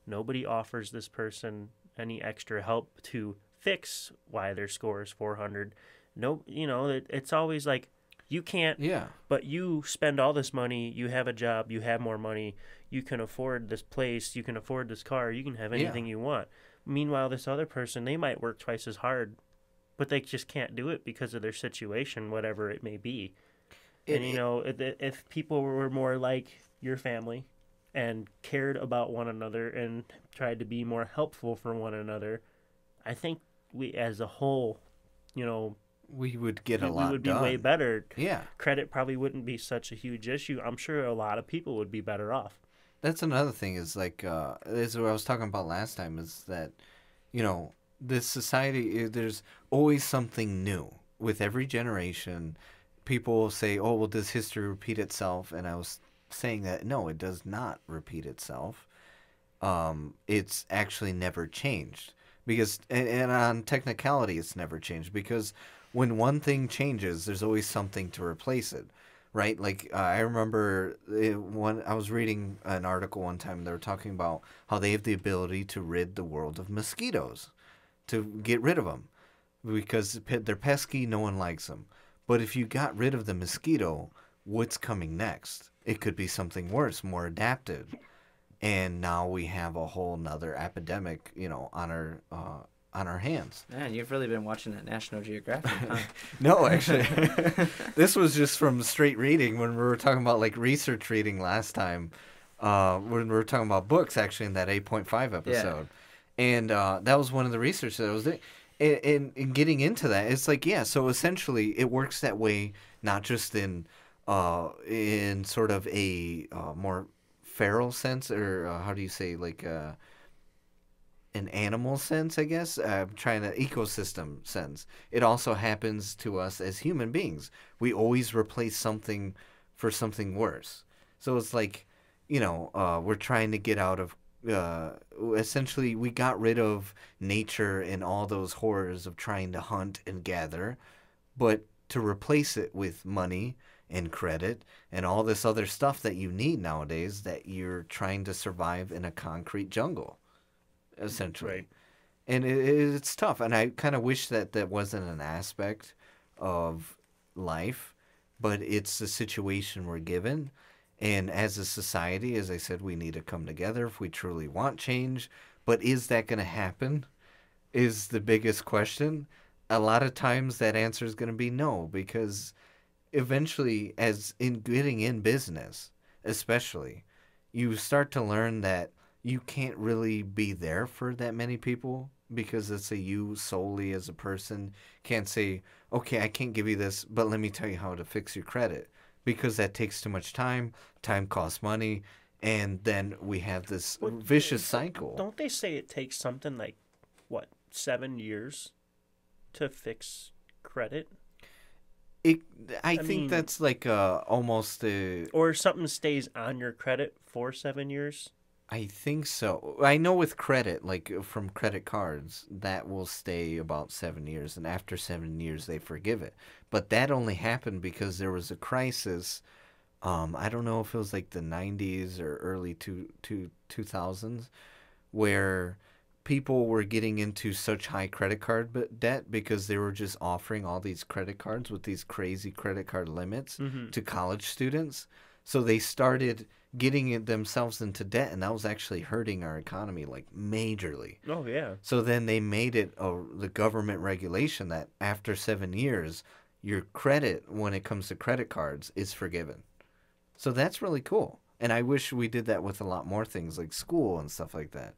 Nobody offers this person any extra help to fix why their score is 400. No, it's always like, you can't, but you spend all this money, you have a job, you have more money, you can afford this place, you can afford this car, you can have anything you want. Meanwhile, this other person, they might work twice as hard, but they just can't do it because of their situation, whatever it may be. If people were more like your family and cared about one another and tried to be more helpful for one another, I think we, as a whole, we would get a lot done. We would be way better. Yeah. Credit probably wouldn't be such a huge issue. I'm sure a lot of people would be better off. That's another thing is like, this is what I was talking about last time is that, this society, there's always something new. With every generation, people will say, oh, well, does history repeat itself? And I was saying that, no, it does not repeat itself. It's actually never changed. Because, and on technicality, it's never changed. Because when one thing changes, there's always something to replace it. Right? Like, I remember when I was reading an article one time, they were talking about how they have the ability to rid the world of mosquitoes, to get rid of them. Because they're pesky, no one likes them. But if you got rid of the mosquito, what's coming next? It could be something worse, more adaptive. And now we have a whole nother epidemic, on our hands. Man, you've really been watching that National Geographic, huh? No, actually, this was just from straight reading when we were talking about like research reading last time. When we were talking about books, actually, in that 8.5 episode, and that was one of the research that I was doing. In getting into that, it's like, yeah. So essentially, it works that way, not just in sort of a more feral sense, or how do you say, like an animal sense, I guess, trying to ecosystem sense. It also happens to us as human beings. We always replace something for something worse. So it's like, we're trying to get out of, essentially, we got rid of nature and all those horrors of trying to hunt and gather, but to replace it with money and credit and all this other stuff that you need nowadays that you're trying to survive in a concrete jungle. Essentially. Right. And it's tough. And I kind of wish that wasn't an aspect of life, but it's the situation we're given. And as a society, as I said, we need to come together if we truly want change. But is that going to happen? Is the biggest question. A lot of times that answer is going to be no, because eventually, as in getting in business, especially, you start to learn that you can't really be there for that many people, because it's you solely as a person can't say, okay, I can't give you this, but let me tell you how to fix your credit, because that takes too much time. Time costs money, and then we have this vicious cycle. Don't they say it takes something like, 7 years to fix credit? I think that's like almost or something stays on your credit for 7 years. I think so. I know with credit, like from credit cards, that will stay about 7 years, and after 7 years they forgive it. But that only happened because there was a crisis. I don't know if it was like the 90s or early 2000s, where people were getting into such high credit card debt because they were just offering all these credit cards with these crazy credit card limits to college students. So they started getting themselves into debt, and that was actually hurting our economy like majorly. Oh, yeah. So then they made it the government regulation that after 7 years, your credit, when it comes to credit cards, is forgiven. So that's really cool. And I wish we did that with a lot more things like school and stuff like that.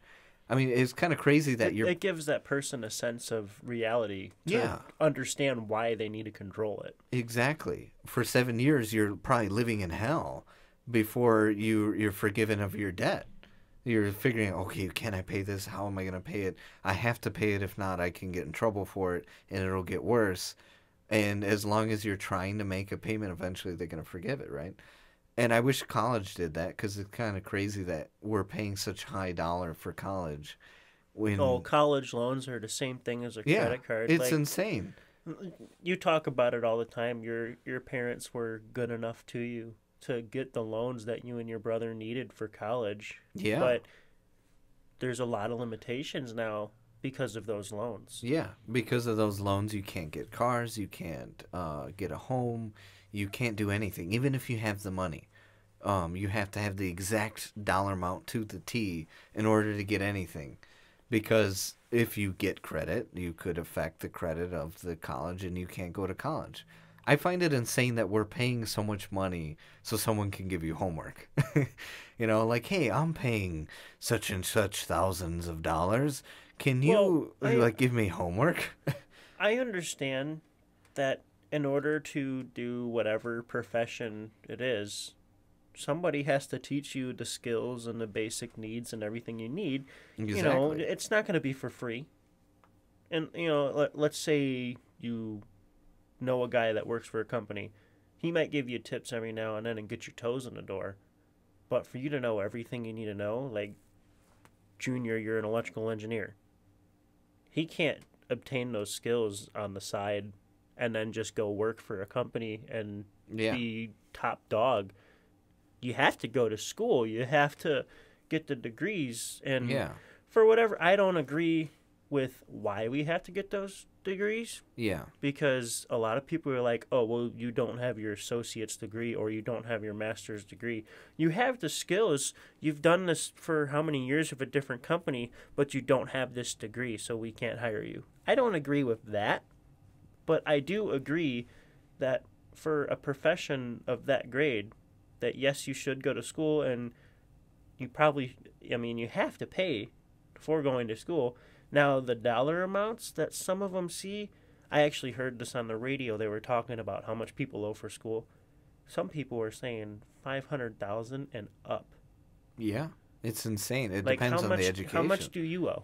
I mean, it's kind of crazy that it gives that person a sense of reality to understand why they need to control it. Exactly. For 7 years, you're probably living in hell before you're forgiven of your debt. You're figuring, okay, can I pay this? How am I going to pay it? I have to pay it. If not, I can get in trouble for it, and it'll get worse. And as long as you're trying to make a payment, eventually they're going to forgive it, right? And I wish college did that, because it's kind of crazy that we're paying such high dollar for college. College loans are the same thing as a credit card. It's insane. You talk about it all the time. Your parents were good enough to you to get the loans that you and your brother needed for college. Yeah. But there's a lot of limitations now because of those loans. Yeah, because of those loans, you can't get cars, you can't get a home, you can't do anything, even if you have the money. You have to have the exact dollar amount to the T in order to get anything. Because if you get credit, you could affect the credit of the college and you can't go to college. I find it insane that we're paying so much money so someone can give you homework. Like, hey, I'm paying such and such thousands of dollars. Can you, give me homework? I understand that in order to do whatever profession it is, somebody has to teach you the skills and the basic needs and everything you need. Exactly. You know, it's not going to be for free. And, you know, let's say you know a guy that works for a company. He might give you tips every now and then and get your toes in the door. But for you to know everything you need to know, like, Junior, you're an electrical engineer. He can't obtain those skills on the side and then just go work for a company and be top dog. You have to go to school. You have to get the degrees. And for whatever, I don't agree with why we have to get those degrees. Yeah. Because a lot of people are like, oh, well, you don't have your associate's degree or you don't have your master's degree. You have the skills. You've done this for how many years with a different company, but you don't have this degree, so we can't hire you. I don't agree with that, but I do agree that for a profession of that grade, that yes, you should go to school, and you probably, I mean, you have to pay before going to school. Now, the dollar amounts that some of them see, I actually heard this on the radio. They were talking about how much people owe for school. Some people were saying $500,000 and up. Yeah, it's insane. It like depends on the education. How much do you owe?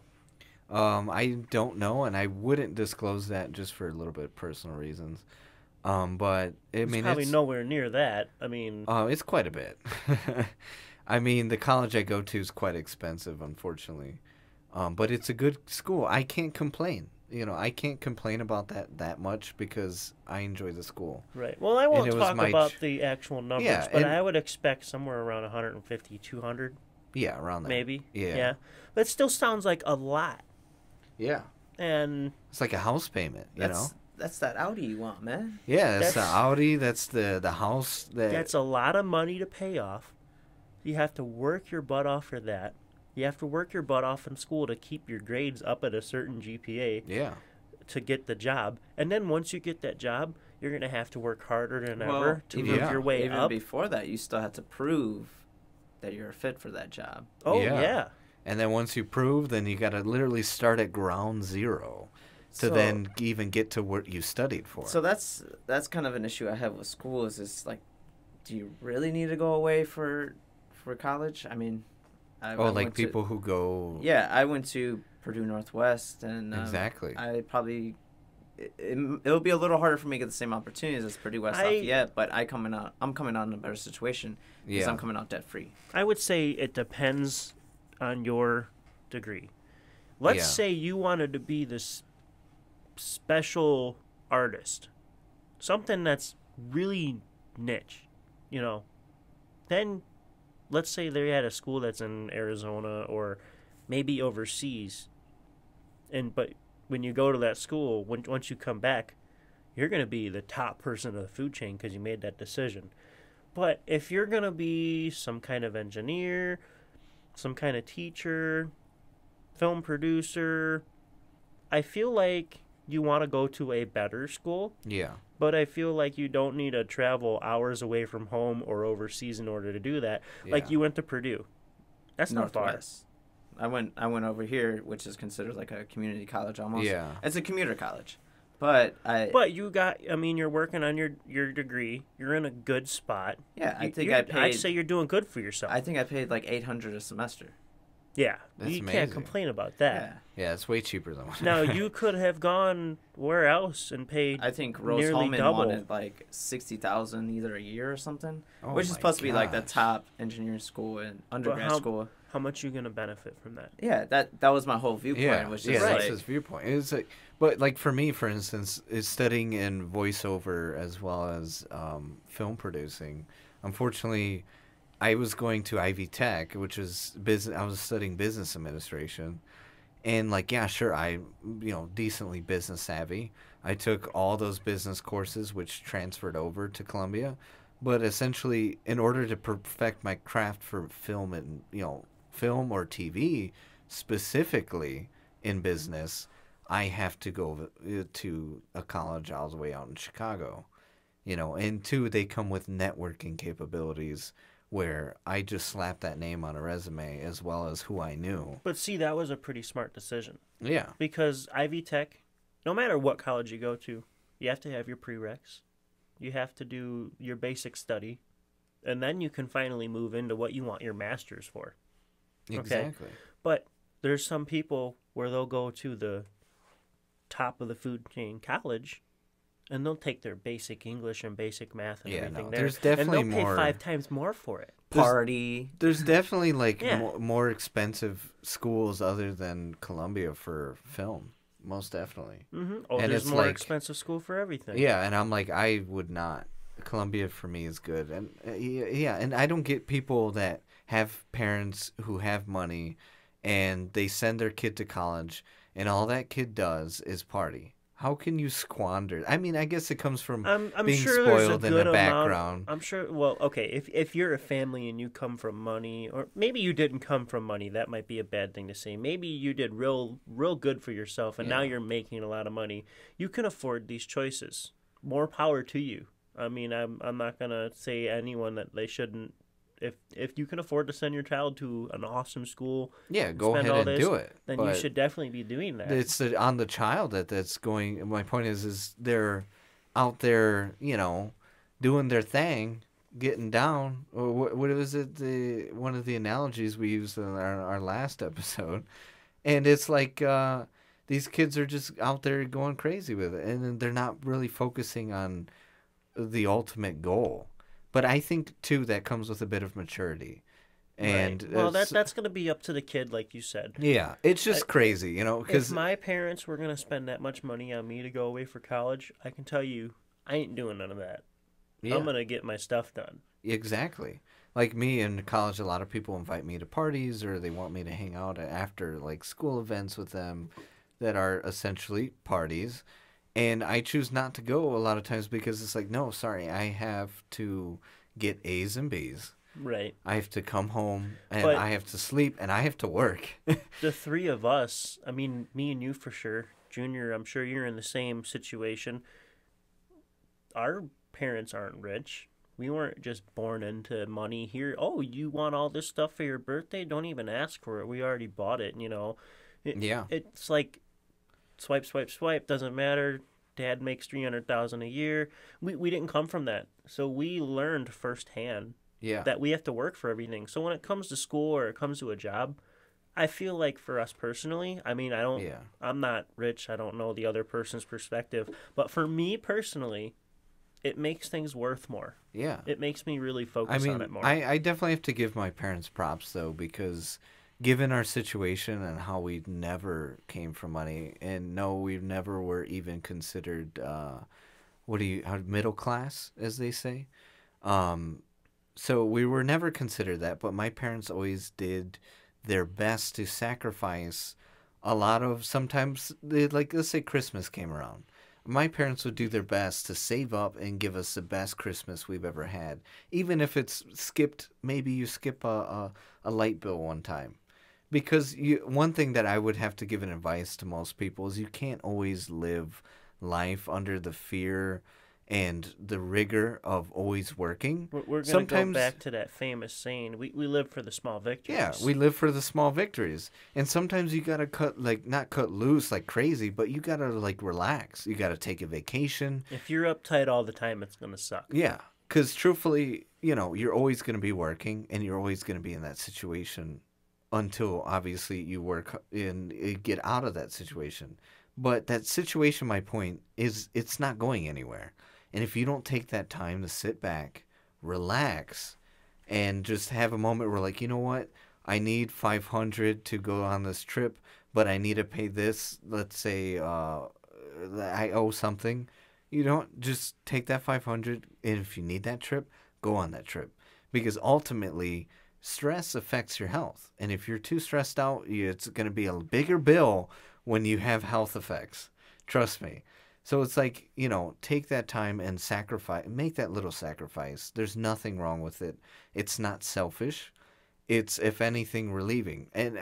I don't know, and I wouldn't disclose that just for a little bit of personal reasons. But It's probably nowhere near that. I mean, it's quite a bit. I mean, the college I go to is quite expensive, unfortunately. But it's a good school. I can't complain. You know, I can't complain about that much because I enjoy the school. Right. Well, I won't talk about the actual numbers, but I would expect somewhere around 150, 200. Yeah, around that. Maybe. Yeah. But it still sounds like a lot. Yeah. And it's like a house payment, you know? That's that Audi you want, man. Yeah, that's the Audi. That's the house. That's a lot of money to pay off. You have to work your butt off for that. You have to work your butt off in school to keep your grades up at a certain GPA. Yeah. To get the job. And then once you get that job, you're going to have to work harder than ever to move your way even up. Even before that, you still have to prove that you're a fit for that job. Oh, yeah. And then once you prove, then you got to literally start at ground zero to then even get to what you studied for. So that's kind of an issue I have with school is like, do you really need to go away for college? I mean... people who go... Yeah, I went to Purdue Northwest, and exactly. I probably... It'll be a little harder for me to get the same opportunities as Purdue West Lafayette, but I'm coming out in a better situation because I'm coming out debt-free. I would say it depends on your degree. Let's say you wanted to be this special artist, something that's really niche, you know, then... Let's say they're at a school that's in Arizona or maybe overseas. But when you go to that school, once you come back, you're going to be the top person of the food chain because you made that decision. But if you're going to be some kind of engineer, some kind of teacher, film producer, I feel like you want to go to a better school. Yeah. But I feel like you don't need to travel hours away from home or overseas in order to do that. Yeah. Like you went to Purdue. That's not far. I went over here, which is considered like a community college almost. Yeah. It's a commuter college. But you got, I mean, you're working on your degree. You're in a good spot. Yeah, I'd say you're doing good for yourself. I think I paid like $800 a semester. Yeah, that's you amazing. Can't complain about that. Yeah, it's way cheaper than Now, you could have gone where else and paid I think Rose Holman wanted like $60,000 either a year or something, which is supposed to be like the top engineering school and undergrad school. How much are you going to benefit from that? Yeah, that was my whole viewpoint. Yeah, was just that's his viewpoint. It's like, but like for me, for instance, is studying in voiceover as well as film producing. Unfortunately, I was going to Ivy Tech, which is business. I was studying business administration, and like, yeah, sure, decently business savvy. I took all those business courses, which transferred over to Columbia, but essentially, in order to perfect my craft for film and film or TV, specifically in business, I have to go to a college all the way out in Chicago, and two, they come with networking capabilities where I just slapped that name on a resume as well as who I knew. But see, that was a pretty smart decision. Yeah. Because Ivy Tech, no matter what college you go to, you have to have your prereqs. You have to do your basic study. and then you can finally move into what you want your master's for. Exactly. But there's some people where they'll go to the top of the food chain college, and they'll take their basic English and basic math and everything there. There's definitely and they'll more. pay 5 times more for it. Party. There's definitely like Yeah. more expensive schools other than Columbia for film. Most definitely. Mm-hmm. Oh, And there's it's more like- expensive school for everything. Yeah, and I'm like, I would not. Columbia for me is good, and yeah, and I don't get people that have parents who have money, and they send their kid to college, and all that kid does is party. How can you squander? I mean, I guess it comes from I'm being sure there's a spoiled in good the amount. background. I'm sure. Well, okay, if you're a family and you come from money, or maybe you didn't come from money, that might be a bad thing to say. Maybe you did real good for yourself, and now Yeah. you're making a lot of money. You can afford these choices. More power to you. I mean, I'm not gonna say anyone that they shouldn't. If you can afford to send your child to an awesome school, Yeah, go spend ahead all and this, do it. then you but should definitely be doing that. It's on the child that's going. My point is they're out there, doing their thing, getting down. Or what was it? One of the analogies we used in our last episode, and it's like these kids are just out there going crazy with it, and then they're not really focusing on the ultimate goal. But I think too that comes with a bit of maturity, and right. Well, that's going to be up to the kid, like you said. yeah, it's just crazy, If because my parents were going to spend that much money on me to go away for college, I can tell you, I ain't doing none of that. yeah. I'm going to get my stuff done. Exactly. Like me in college, a lot of people invite me to parties or they want me to hang out after like school events with them that are essentially parties. And I choose not to go a lot of times because it's like, no, sorry, I have to get A's and B's. Right. I have to come home and But- I have to sleep and I have to work. The three of us, I mean, me and you for sure. Junior, I'm sure you're in the same situation. Our parents aren't rich. We weren't just born into money here. Oh, you want all this stuff for your birthday? Don't even ask for it. We already bought it, Yeah. It's like swipe, swipe, swipe. Doesn't matter. Dad makes $300,000 a year. We didn't come from that, so we learned firsthand Yeah. that we have to work for everything. So when it comes to school or it comes to a job, I feel like for us personally, I mean, Yeah. I'm not rich. I don't know the other person's perspective, but for me personally, it makes things worth more. Yeah. It makes me really I focus on mean, it more. I definitely have to give my parents props though, because given our situation and how we never came from money, and no, we never were even considered middle class, as they say. So we were never considered that, but my parents always did their best to sacrifice a lot of, sometimes like, let's say Christmas came around. My parents would do their best to save up and give us the best Christmas we've ever had. Even if it's skipped, maybe you skip a light bill one time. Because one thing that I would have to give an advice to most people is you can't always live life under the fear and the rigor of always working. We're going to go back to that famous saying, we live for the small victories. Yeah, we live for the small victories. And sometimes you got to not cut loose like crazy, but you got to relax. You got to take a vacation. If you're uptight all the time, it's going to suck. Yeah, because truthfully, you're always going to be working and you're always going to be in that situation until obviously you work and get out of that situation. But that situation, my point, is it's not going anywhere. And if you don't take that time to sit back, relax, and just have a moment where, like, you know what? I need $500 to go on this trip, but I need to pay this. Let's say I owe something. You don't just take that $500, and if you need that trip, go on that trip. Because ultimately, stress affects your health. And if you're too stressed out, it's going to be a bigger bill when you have health effects. Trust me. So it's like, take that time and make that little sacrifice. There's nothing wrong with it. It's not selfish. It's, if anything, relieving. And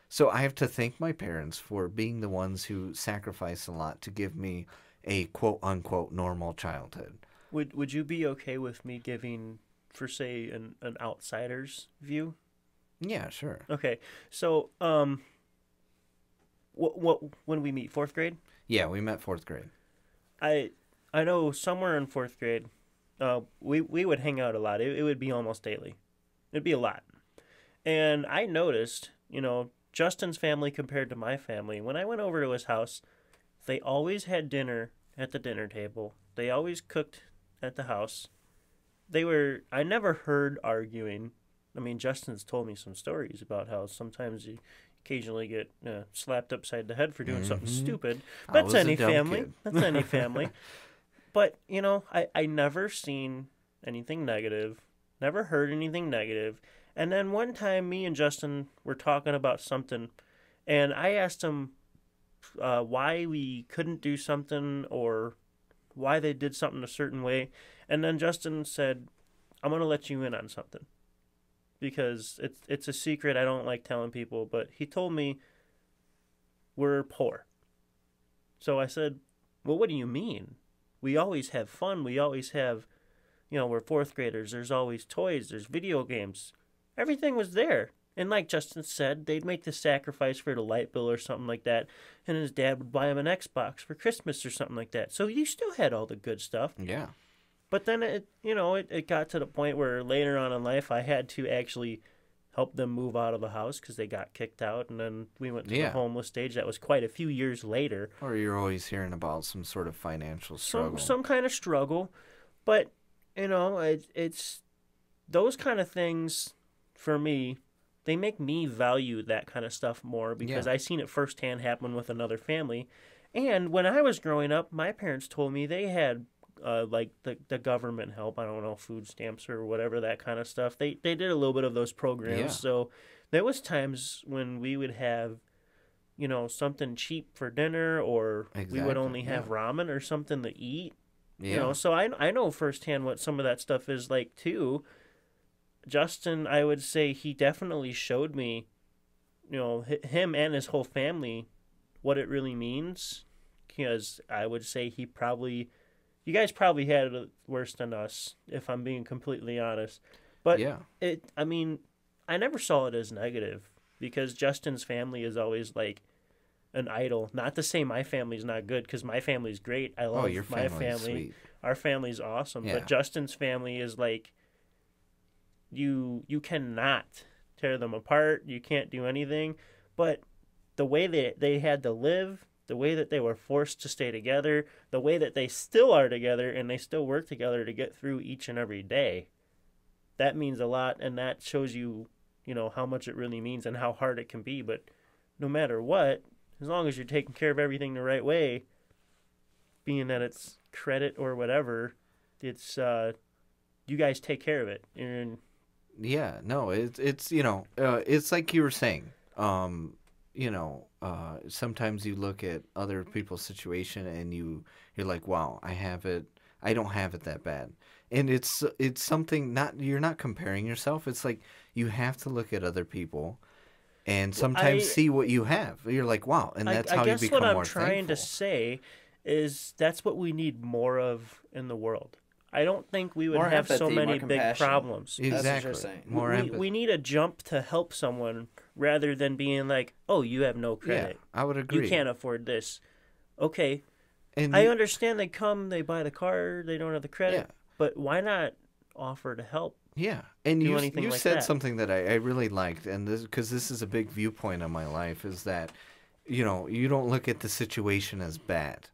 so I have to thank my parents for being the ones who sacrificed a lot to give me a quote-unquote normal childhood. Would you be okay with me giving, for say, an outsider's view? Yeah, sure. Okay, so what when we meet, 4th grade? Yeah, we met 4th grade. I know somewhere in 4th grade, we would hang out a lot. It would be almost daily. It'd be a lot. And I noticed, Justin's family compared to my family, when I went over to his house, they always had dinner at the dinner table. They always cooked at the house. I never heard arguing. I mean, Justin's told me some stories about how sometimes you occasionally get slapped upside the head for doing something stupid. That's any family. That's any family. But, I never seen anything negative, never heard anything negative. And then one time me and Justin were talking about something, and I asked him why we couldn't do something or why they did something a certain way. And then Justin said, I'm going to let you in on something because it's a secret I don't like telling people. But he told me we're poor. So I said, well, what do you mean? We always have fun. We always have, we're fourth graders. There's always toys. There's video games. Everything was there. And like Justin said, they'd make the sacrifice for the light bill or something like that. And his dad would buy him an Xbox for Christmas or something like that. So you still had all the good stuff. Yeah. But then it got to the point where later on in life I had to actually help them move out of the house because they got kicked out. And then we went to the homeless stage. That was quite a few years later. Or you're always hearing about some sort of financial struggle. Some kind of struggle. But, it's those kind of things for me, they make me value that kind of stuff more because I seen it firsthand happen with another family. And when I was growing up, my parents told me they had like the government help. I don't know, food stamps or whatever, that kind of stuff. They did a little bit of those programs. Yeah. So there was times when we would have, something cheap for dinner, or we would only have ramen or something to eat. Yeah. So I know firsthand what some of that stuff is like too. Justin, I would say he definitely showed me, him and his whole family, what it really means. Because I would say you guys probably had it worse than us, if I'm being completely honest. But I never saw it as negative because Justin's family is always like an idol. Not to say my family's not good, because my family's great. I love my family. Sweet. Our family's awesome. Yeah. But Justin's family is like, you cannot tear them apart. You can't do anything. But the way they had to live, the way that they were forced to stay together, the way that they still are together and they still work together to get through each and every day, that means a lot. And that shows you, how much it really means and how hard it can be. But no matter what, as long as you're taking care of everything the right way, being that it's credit or whatever, it's you guys take care of it. And yeah, no, it's it's like you were saying. Sometimes you look at other people's situation and you're like, wow, I don't have it that bad. And it's something, you're not comparing yourself. It's like you have to look at other people and sometimes see what you have. You're like, wow, and that's how you become more thankful. I guess what I'm trying to say is that's what we need more of in the world. I don't think we would more have empathy, so many big problems. Exactly. That's what you're saying. More empathy. We need a jump to help someone rather than being like, oh, you have no credit. Yeah, I would agree. You can't afford this. Okay. And I understand they buy the car, they don't have the credit. Yeah. But why not offer to help? Yeah. And do you anything like said that? something that I really liked, and because this is a big viewpoint on my life, is that, you don't look at the situation as bad.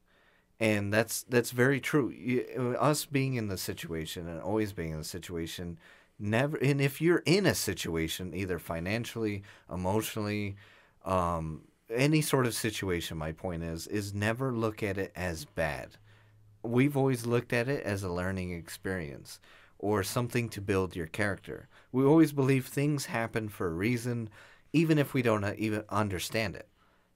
And that's very true. Us being in the situation and always being in the situation, never. And if you're in a situation, either financially, emotionally, any sort of situation, my point is never look at it as bad. We've always looked at it as a learning experience or something to build your character. We always believe things happen for a reason, even if we don't even understand it.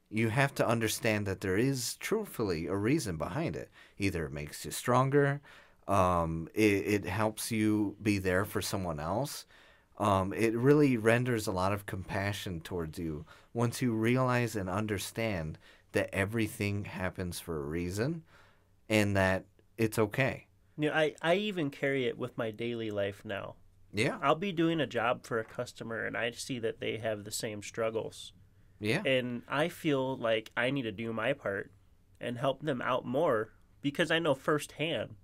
You have to understand that there is truthfully a reason behind it. Either it makes you stronger, it helps you be there for someone else. It really renders a lot of compassion towards you once you realize and understand that everything happens for a reason and that it's okay. I even carry it with my daily life now. Yeah. I'll be doing a job for a customer and I see that they have the same struggles. Yeah. And I feel like I need to do my part and help them out more because I know firsthand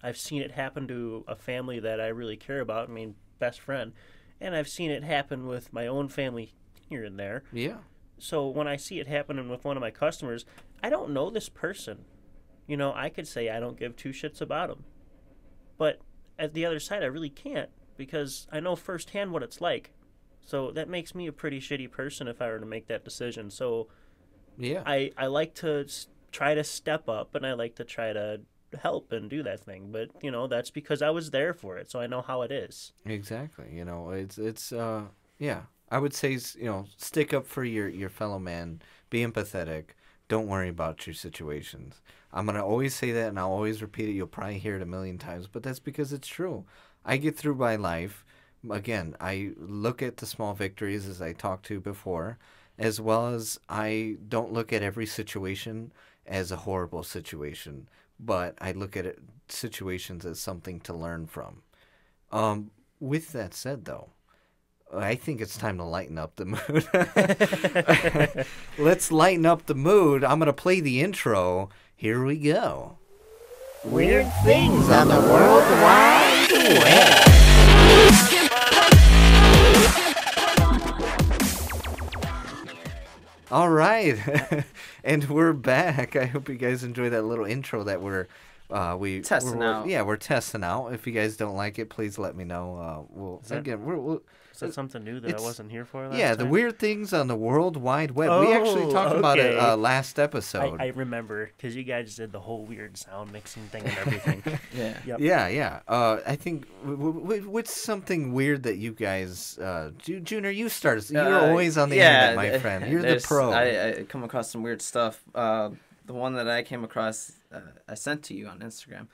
I've seen it happen to a family that I really care about. I mean, best friend. And I've seen it happen with my own family here and there. Yeah. So when I see it happening with one of my customers, I don't know this person. You know, I could say I don't give two shits about them. But at the other side, I really can't because I know firsthand what it's like. So that makes me a pretty shitty person if I were to make that decision. So Yeah. I like to try to step up and I like to try to help and do that thing. But, you know, that's because I was there for it. So I know how it is. Exactly. You know, it's yeah. I would say, you know, stick up for your fellow man. Be empathetic. Don't worry about your situations. I'm going to always say that, and I'll always repeat it. You'll probably hear it a million times, but that's because it's true. I get through my life. Again, I look at the small victories, as I talked to before, as well as I don't look at every situation as a horrible situation, but I look at situations as something to learn from. With that said, though, I think it's time to lighten up the mood. Let's lighten up the mood. I'm going to play the intro. Here we go. Weird things on the World Wide Web. All right. And we're back. I hope you guys enjoy that little intro that we're Testing out. Yeah, we're testing out. If you guys don't like it, please let me know. Is that something new that I wasn't here for last Yeah, time? the weird things on the World Wide Web. We actually talked about it last episode. I remember, because you guys did the whole weird sound mixing thing and everything. Yeah. Yep. Yeah. I think what's something weird that you guys, Junior, you started. You're always on the internet, my friend. You're the pro. I come across some weird stuff. The one that I came across, I sent to you on Instagram.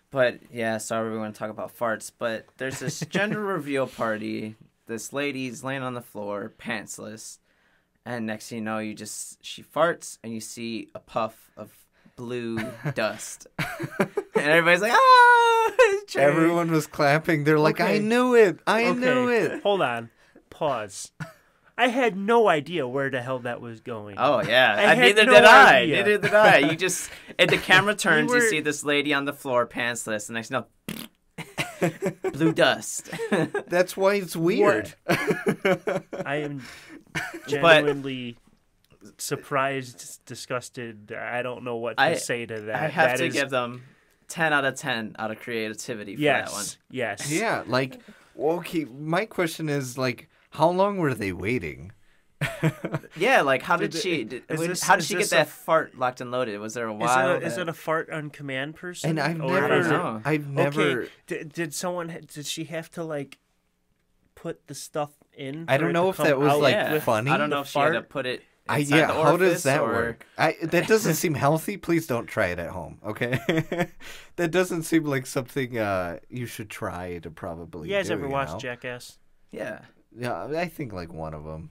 But yeah, sorry we want to talk about farts. But there's this gender reveal party. This lady's laying on the floor, pantsless, and next thing you know, she farts, and you see a puff of blue dust, and everybody's like, ah! Everyone was clapping. They're like, Okay. I knew it. I knew it. Hold on. Pause. I had no idea where the hell that was going. Oh yeah, I had neither no did I. idea. Neither did I. You just, and the camera turns, We were- you see this lady on the floor, pantsless, and next thing you know, blue dust. That's why it's weird. I am genuinely surprised, disgusted. I don't know what to say to that. I have That to is- give them 10 out of 10 out of creativity for that one. Yes. Yeah, like, okay, my question is, like, how long were they waiting? Yeah, like how did Did she? it- How is did this- she is get this that a- fart locked and loaded? Was there a while? Is it a fart on command person? And I've Or is it- know. never. Okay. Did she have to like put the stuff in? I for don't it know to if come that was, out like, with- funny. I don't know the if she had to fart? put it. Inside Yeah, the how does orifice, that or... work? That doesn't seem healthy. Please don't try it at home, okay? That doesn't seem like something you should try to probably You guys do, ever watched know? Jackass? Yeah. Yeah, I think like one of them.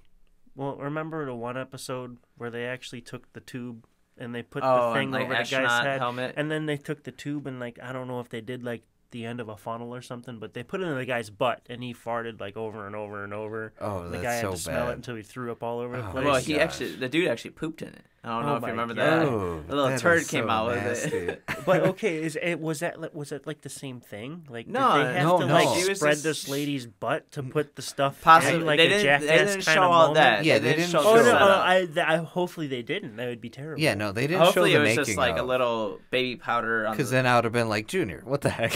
Well, remember the one episode where they actually took the tube and they put Oh, the thing and, like, over the guy's astronaut head, helmet. and then they took the tube and like I don't know if they did like the end of a funnel or something, but they put it in the guy's butt and he farted like over and over and over. Oh, The that's guy had so to smell bad. it until he threw up all over the Oh, place. Well, Gosh. the dude actually pooped in it. I don't know Oh if you my remember God. that. Oh, A little that turd is came so out with nasty. it. But okay, was that like the same thing? Like No, did they have no, to no. like She was spread just- this lady's butt to put the stuff Possibly. in like They a didn't- Jackass they didn't kind show of all moment? that. Yeah, They they didn't didn't show show Oh the no! setup. I hopefully they didn't. That would be terrible. Yeah, no, they didn't Hopefully show it the was making just like a of. little baby powder on Because the... then I would have been like, Junior, what the heck?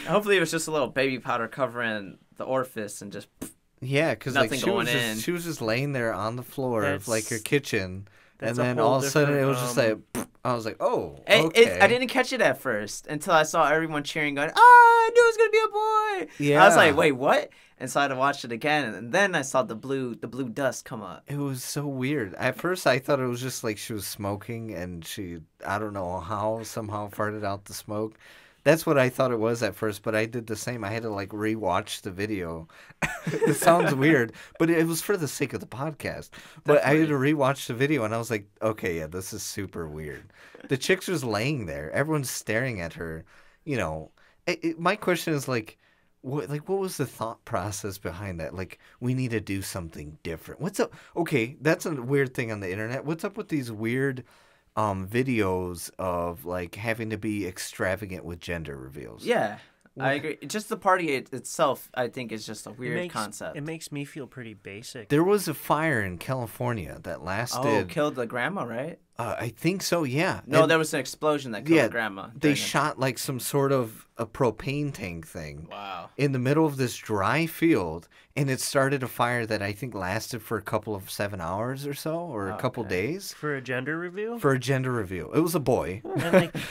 Hopefully it was just a little baby powder covering the orifice and just... Yeah, because like Nothing she was going in. just laying there on the floor of like her That's- kitchen, and that's a then whole all of a sudden it different, was just like, I was like, oh, I okay. didn't catch it at first until I saw everyone cheering, going, "Ah, I knew it was gonna be a boy!" Yeah. I was like, "Wait, what?" And so I had to watch it again, and then I saw the blue dust come up. It was so weird. At first, I thought it was just like she was smoking, and she, I don't know how, somehow farted out the smoke. That's what I thought it was at first, but I did the same. I had to like rewatch the video. It sounds weird, but it was for the sake of the podcast. But I had to rewatch the video, and I was like, okay, yeah, this is super weird. The chick's just laying there. Everyone's staring at her. You know, my question is like, what was the thought process behind that? Like, we need to do something different. What's up? Okay, that's a weird thing on the internet. What's up with these weird videos of like having to be extravagant with gender reveals. Yeah, I agree. Just the party itself, I think, is just a weird concept. It makes me feel pretty basic. There was a fire in California that lasted. Killed the grandma, right? I think so. Yeah. No, And there was an explosion that killed the grandma. they shot like some sort of a propane tank thing. Wow. In the middle of this dry field, and it started a fire that I think lasted for a couple of 7 hours or so, or a couple days. For a gender reveal? For a gender reveal. It was a boy.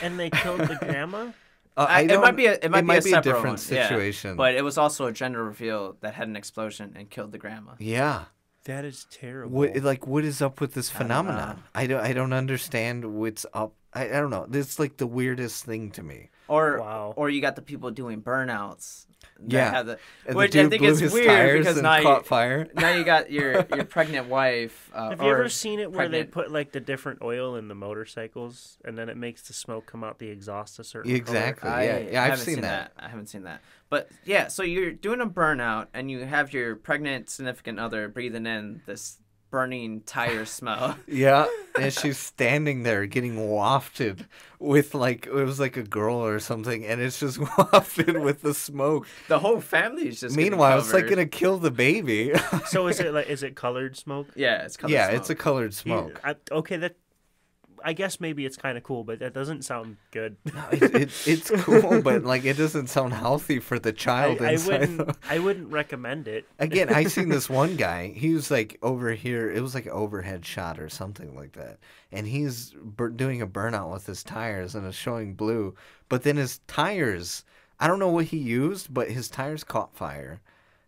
And they killed the grandma? It might be a separate different one, situation. Yeah. But it was also a gender reveal that had an explosion and killed the grandma. Yeah. That is terrible. What is up with this phenomenon? I don't understand what's up. I don't know. It's like the weirdest thing to me. Or you got the people doing burnouts. Yeah, which I think is weird because now caught fire. Now you got your pregnant wife. Have you ever seen it where they put like the different oil in the motorcycles and then it makes the smoke come out the exhaust a certain Exactly. color? Yeah, I've seen that. I haven't seen that. But yeah, so you're doing a burnout and you have your pregnant significant other breathing in this burning tire smell. Yeah, and she's standing there getting wafted with like it was like a girl or something, and it's just wafted with the smoke. The whole family is just. Meanwhile, it's like gonna kill the baby. So is it colored smoke? Yeah, it's colored. Yeah, smoke. it's a colored smoke. I guess maybe it's kind of cool, but that doesn't sound good. No, it's cool, but like it doesn't sound healthy for the child inside. I wouldn't recommend it. Again, I seen this one guy. He was like over here. It was like an overhead shot or something like that, and he's doing a burnout with his tires, and it's showing blue. But then his tires, I don't know what he used, but his tires caught fire,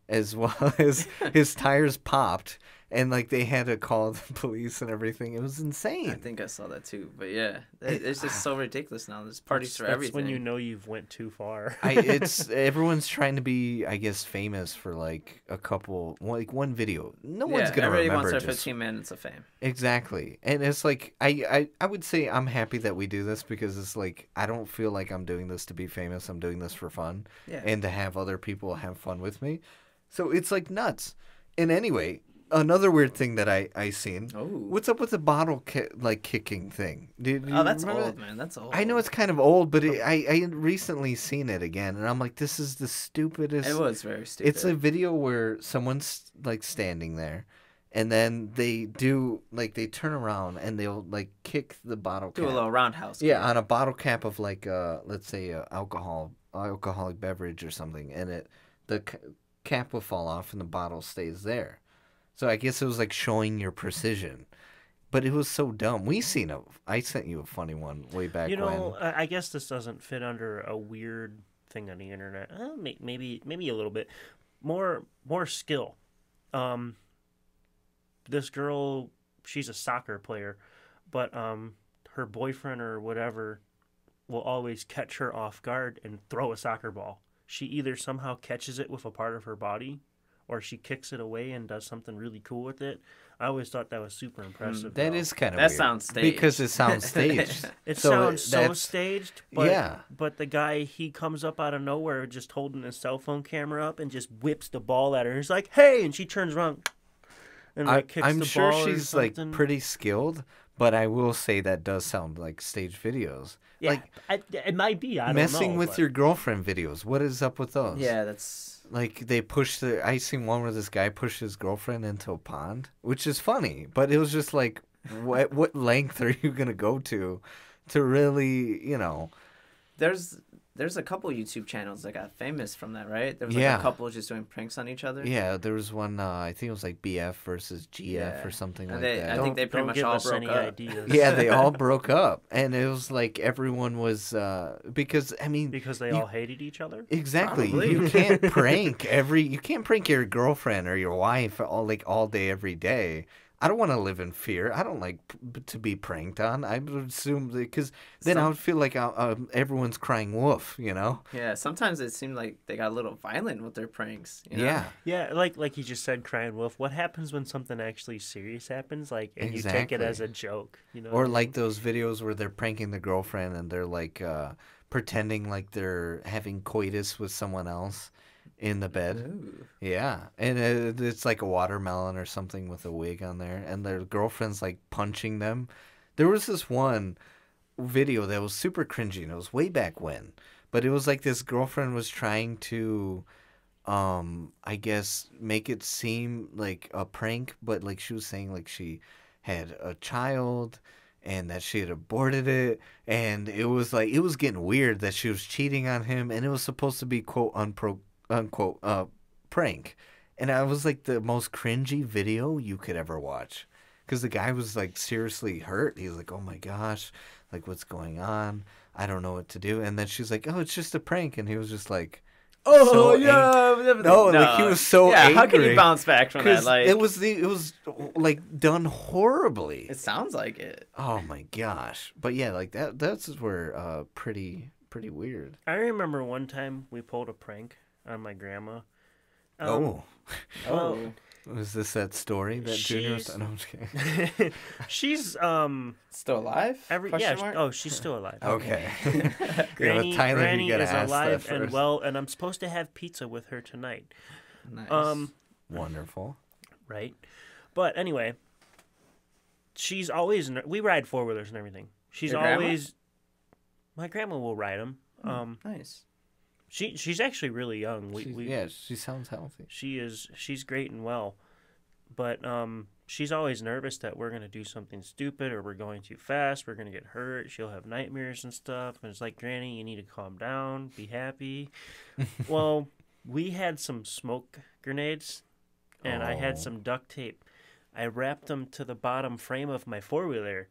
as well as his tires popped. And, like, they had to call the police and everything. It was insane. I think I saw that, too. But, yeah, it's just so ridiculous now. There's parties for everything. That's when you know you've went too far. Everyone's trying to be, I guess, famous for, like, one video. No one's going to remember. Everybody wants their 15 minutes of fame. Exactly. And it's like, I would say I'm happy that we do this because it's like, I don't feel like I'm doing this to be famous. I'm doing this for fun. Yeah. And to have other people have fun with me. So it's, like, nuts. And anyway... Another weird thing that I seen. Oh. What's up with the bottle kicking thing? That's old, man. That's old. I know it's kind of old, but I recently seen it again, and I'm like, this is the stupidest. It was very stupid. It's a video where someone's like standing there, and then they they turn around and they'll like kick the bottle cap. Do a little roundhouse. Yeah, on a bottle cap of like let's say alcoholic beverage or something, and the cap will fall off and the bottle stays there. So I guess it was like showing your precision. But it was so dumb. I sent you a funny one way back when. I guess this doesn't fit under a weird thing on the internet. Maybe a little bit. More skill. This girl, she's a soccer player, but her boyfriend or whatever will always catch her off guard and throw a soccer ball. She either somehow catches it with a part of her body or she kicks it away and does something really cool with it. I always thought that was super impressive. That is kind of weird. That sounds staged. Because it sounds staged. It sounds so staged, but, yeah. But the guy, he comes up out of nowhere just holding his cell phone camera up and just whips the ball at her. He's like, hey! And she turns around and like, kicks I'm the sure ball she's like pretty skilled, but I will say that does sound like staged videos. Yeah, like, it might be. I don't know. Messing with your girlfriend videos. What is up with those? Yeah, that's... Like, I seen one where this guy pushed his girlfriend into a pond, which is funny, but it was just like, what length are you going to go to really, There's a couple YouTube channels that got famous from that, right? There was like a couple just doing pranks on each other. Yeah, there was one, I think it was like BF versus GF or something like that. I think they pretty much all broke up. Ideas. Yeah, they all broke up. And it was like everyone was, because they all hated each other? Exactly. Probably. You can't prank your girlfriend or your wife all day, every day. I don't want to live in fear. I don't like to be pranked on. I would assume because then I would feel like everyone's crying wolf, Yeah, sometimes it seemed like they got a little violent with their pranks. Yeah. Yeah, like you just said, crying wolf. What happens when something actually serious happens, and you take it as a joke, Or like those videos where they're pranking the girlfriend and they're like pretending like they're having coitus with someone else in the bed. Ooh. Yeah, and it's like a watermelon or something with a wig on there, and their girlfriend's like punching them There was this one video that was super cringy, and it was way back when. But it was like this girlfriend was trying to, I guess, make it seem like a prank, but like she was saying like she had a child and that she had aborted it, and it was like it was getting weird that she was cheating on him, and it was supposed to be quote unquote prank, and I was like the most cringy video you could ever watch, because the guy was like seriously hurt. He was like, oh my gosh, like what's going on? I don't know what to do. And then she's like, oh, it's just a prank, and he was just like, oh yeah, no, like he was so angry. How can you bounce back from that? Like it was like done horribly. It sounds like it. Oh my gosh! But yeah, like that's where pretty weird. I remember one time we pulled a prank on my grandma. Oh, Was this that story that Junior was? No, I'm just kidding. She's still alive? She's still alive. Okay. Granny, Tyler, Granny you gotta is ask alive that and first. well, and I'm supposed to have pizza with her tonight. Nice. Wonderful. Right, but anyway, she's always we ride 4-wheelers and everything. She's Your grandma? always my grandma will ride them. Nice. She's actually really young. She sounds healthy. She's great and well, but she's always nervous that we're gonna do something stupid or we're going too fast. We're gonna get hurt. She'll have nightmares and stuff. And it's like, Granny, you need to calm down, be happy. Well, we had some smoke grenades, and I had some duct tape. I wrapped them to the bottom frame of my 4-wheeler,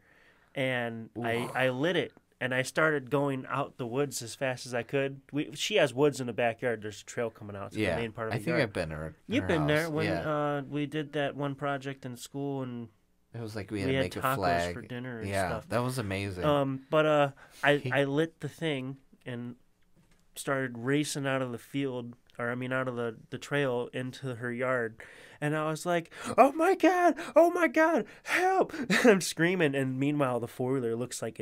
and I lit it. And I started going out the woods as fast as I could. She has woods in the backyard. There's a trail coming out to the main part of the yard. I think I've been there. You've been there when we did that one project in school, and it was like we had to make tacos a flag for dinner and yeah, stuff. that was amazing. I lit the thing and started racing out of the field, out of the trail into her yard. And I was like, oh my God, help. I'm screaming. And meanwhile, the 4-wheeler looks like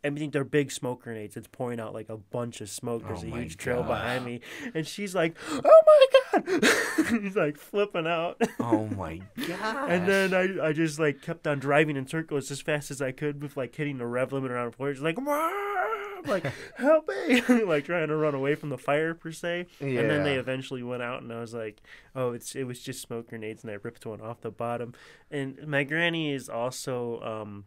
I think they're big smoke grenades. It's pouring out like a bunch of smoke. There's a huge trail behind me. And she's like, oh my God. He's like flipping out. Oh my God. And then I just like kept on driving in circles as fast as I could with like hitting the rev limit around the floor. Just like, I'm like, help me. Like trying to run away from the fire per se. Yeah. And then they eventually went out and I was like, oh, it was just smoke grenades, and I ripped one off the bottom. And my granny is also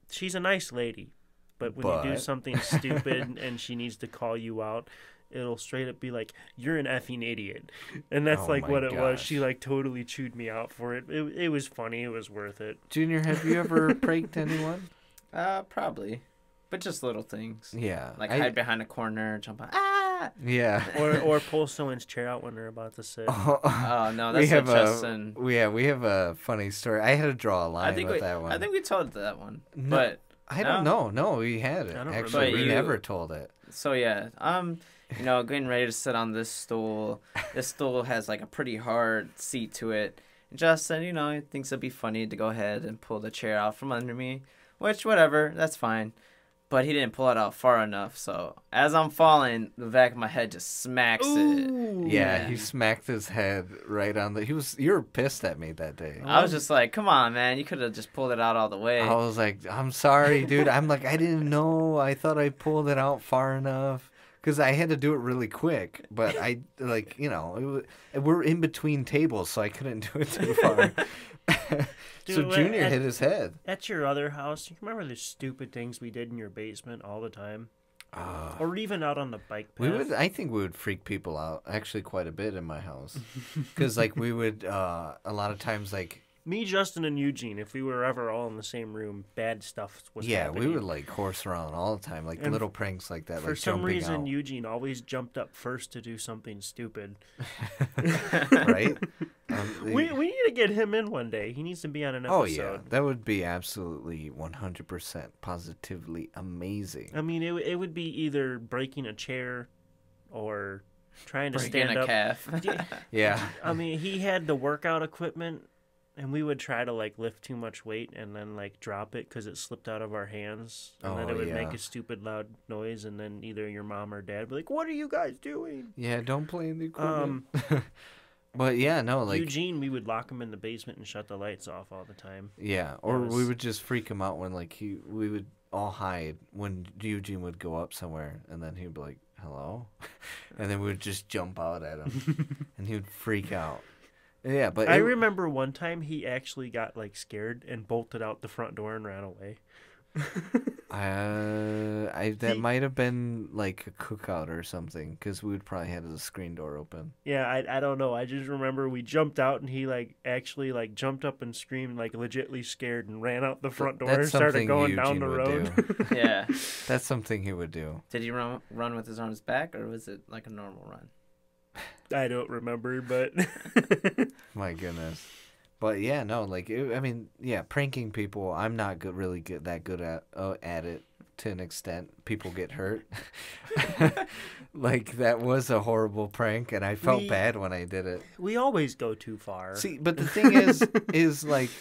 she's a nice lady, but when you do something stupid and she needs to call you out, it'll straight up be like, you're an effing idiot. And that's like what it was. She like totally chewed me out for it. It was funny. It was worth it. Junior, have you ever pranked anyone? Probably. But just little things. Yeah. Like hide behind a corner, jump out. Ah! Yeah. or pull someone's chair out when they're about to sit. Oh, no, that's what Justin... we have a funny story. I had to draw a line with that one. I think we told that one. No, but I don't know. No, we had it. Actually, we never told it. So, yeah. Getting ready to sit on this stool. This stool has, like, a pretty hard seat to it. And Justin, he thinks it'd be funny to go ahead and pull the chair out from under me. Which, whatever, that's fine. But he didn't pull it out far enough, so as I'm falling, the back of my head just smacks it. Yeah, he smacked his head right on the... You were pissed at me that day. I was just like, come on, man, you could have just pulled it out all the way. I was like, I'm sorry, dude. I'm like, I didn't know. I thought I pulled it out far enough. Because I had to do it really quick. But we're in between tables, so I couldn't do it too far. Dude, so Junior hit his head. At your other house, you remember the stupid things we did in your basement all the time? Or even out on the bike path? I think we would freak people out actually quite a bit in my house. Because we would, a lot of times, me, Justin, and Eugene, if we were ever all in the same room, bad stuff was happening. We would horse around all the time, and little pranks like that. For some reason, out. Eugene always jumped up first to do something stupid. Right? We need to get him in one day. He needs to be on an episode. Oh yeah, that would be absolutely 100% positively amazing. I mean, it would be either breaking a chair or trying to breaking stand a up. calf. Yeah. I mean, he had the workout equipment. And we would try to lift too much weight and then drop it because it slipped out of our hands, and then it would make a stupid loud noise, and then either your mom or dad would be like, "What are you guys doing?" Yeah, don't play in the equipment. But yeah, no, like Eugene, we would lock him in the basement and shut the lights off all the time. yeah, or we would just freak him out when like we would all hide when Eugene would go up somewhere, and then he'd be like, "Hello," and then we would just jump out at him, and he would freak out. Yeah, but I remember one time he actually got like scared and bolted out the front door and ran away. that might have been like a cookout or something, because we would probably had the screen door open. Yeah, I don't know. I just remember we jumped out and he like actually like jumped up and screamed like legitly scared and ran out the front door and started going down the road. Yeah. That's something he would do. Did he run with his arms back, or was it like a normal run? I don't remember, but My goodness. But yeah, no, like I mean, yeah, pranking people. I'm not really that good at it to an extent. People get hurt. Like that was a horrible prank, and I felt bad when I did it. We always go too far. See, but the thing is like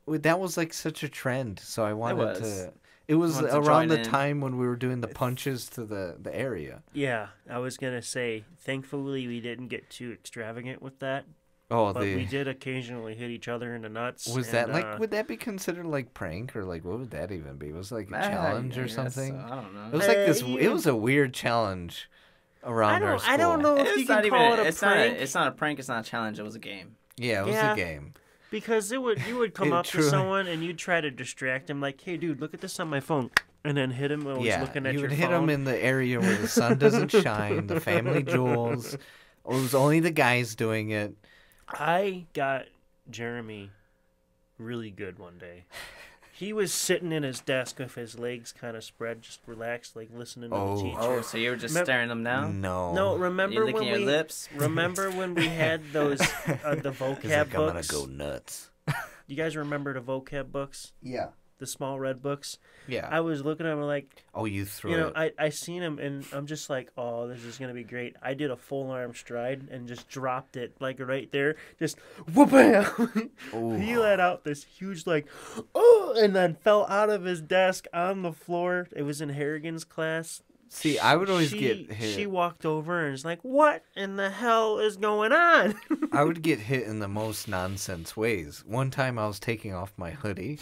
that was like such a trend, so I wanted to. It was around the time when we were doing the punches to the area. Yeah, I was gonna say. Thankfully, we didn't get too extravagant with that. Oh, but we did occasionally hit each other in the nuts. Was that like? Would that be considered like prank, or like what would that even be? Was it like a challenge or something? So. I don't know. It was like this. It was a weird challenge around our school. I don't know if you can call it a prank. It's not a prank. It's not a challenge. It was a game. Yeah, it was a game. Because you would come up to someone and you'd try to distract him, like, "Hey, dude, look at this on my phone," and then hit him while he's looking at your phone. You would hit him in the area where the sun doesn't shine, the family jewels. It was only the guys doing it. I got Jeremy really good one day. He was sitting in his desk with his legs kind of spread, just relaxed, like listening to the teacher. Oh, so you were just staring them down? No, remember when your lips? Remember when we had those the vocab books? I'm gonna go nuts. You guys remember the vocab books? Yeah. The small red books. Yeah. I was looking at them like, oh, you threw it. I seen him and I'm just like, oh, this is gonna be great. I did a full arm stride and just dropped it like right there, just whoop bam. He let out this huge like, oh, and then fell out of his desk on the floor. It was in Harrigan's class. See, I would always get hit. She walked over and was like, "What in the hell is going on?" I would get hit in the most nonsense ways. One time I was taking off my hoodie,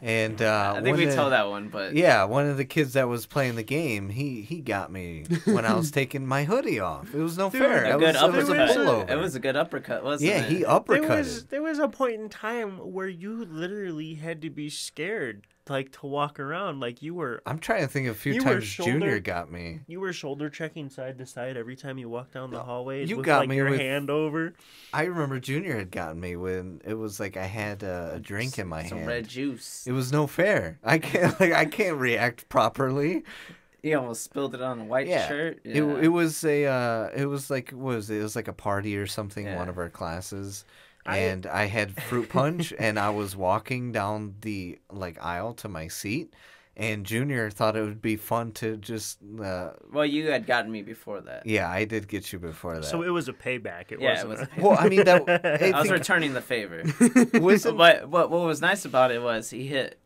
and I think we told that one, but yeah, one of the kids that was playing the game, he got me when I was taking my hoodie off. It was no fair. It was a good uppercut, wasn't it? Yeah, he uppercutted. There was a point in time where you literally had to be scared. Like to walk around like you were. I'm trying to think of a few times Junior got me. You were shoulder checking side to side every time you walked down the hallway. You got like me your with hand over. I remember Junior had gotten me when it was like I had a drink in my hand. Some red juice. It was no fair. I can't react properly. He almost spilled it on a white shirt. Yeah. It was like a party or something. One of our classes. And I had fruit punch, and I was walking down the aisle to my seat, and Junior thought it would be fun to just. Well, you had gotten me before that. Yeah, I did get you before that. So it was a payback. It was. Well, I mean I was returning the favor. But what was nice about it was he hit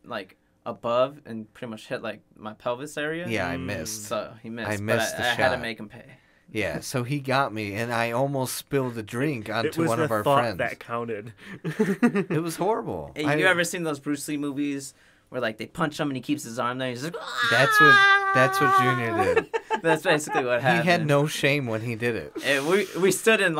above and pretty much hit my pelvis area. Yeah, I missed. So he missed. I missed the shot. I had to make him pay. Yeah, so he got me, and I almost spilled the drink onto one of our It was friends. that counted. It was horrible. Hey, you ever seen those Bruce Lee movies where they punch him and he keeps his arm there? He's like, That's what Junior did. That's basically what happened. He had no shame when he did it. And we stood in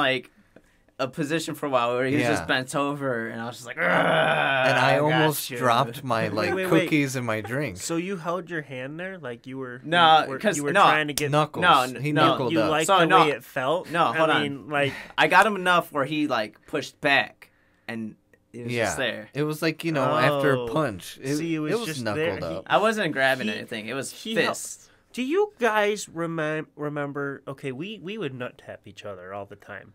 a position for a while where he was just bent over, and I was just like, and I almost dropped my cookies and my drink. So you held your hand there like you were trying to get knuckles. He knuckled you up. liked the way it felt. No, hold on. I got him enough where he pushed back, and it was just there. It was after a punch. It was just knuckled there. up. I wasn't grabbing anything. It was fists. Do you guys remember? Okay, we would nut tap each other all the time.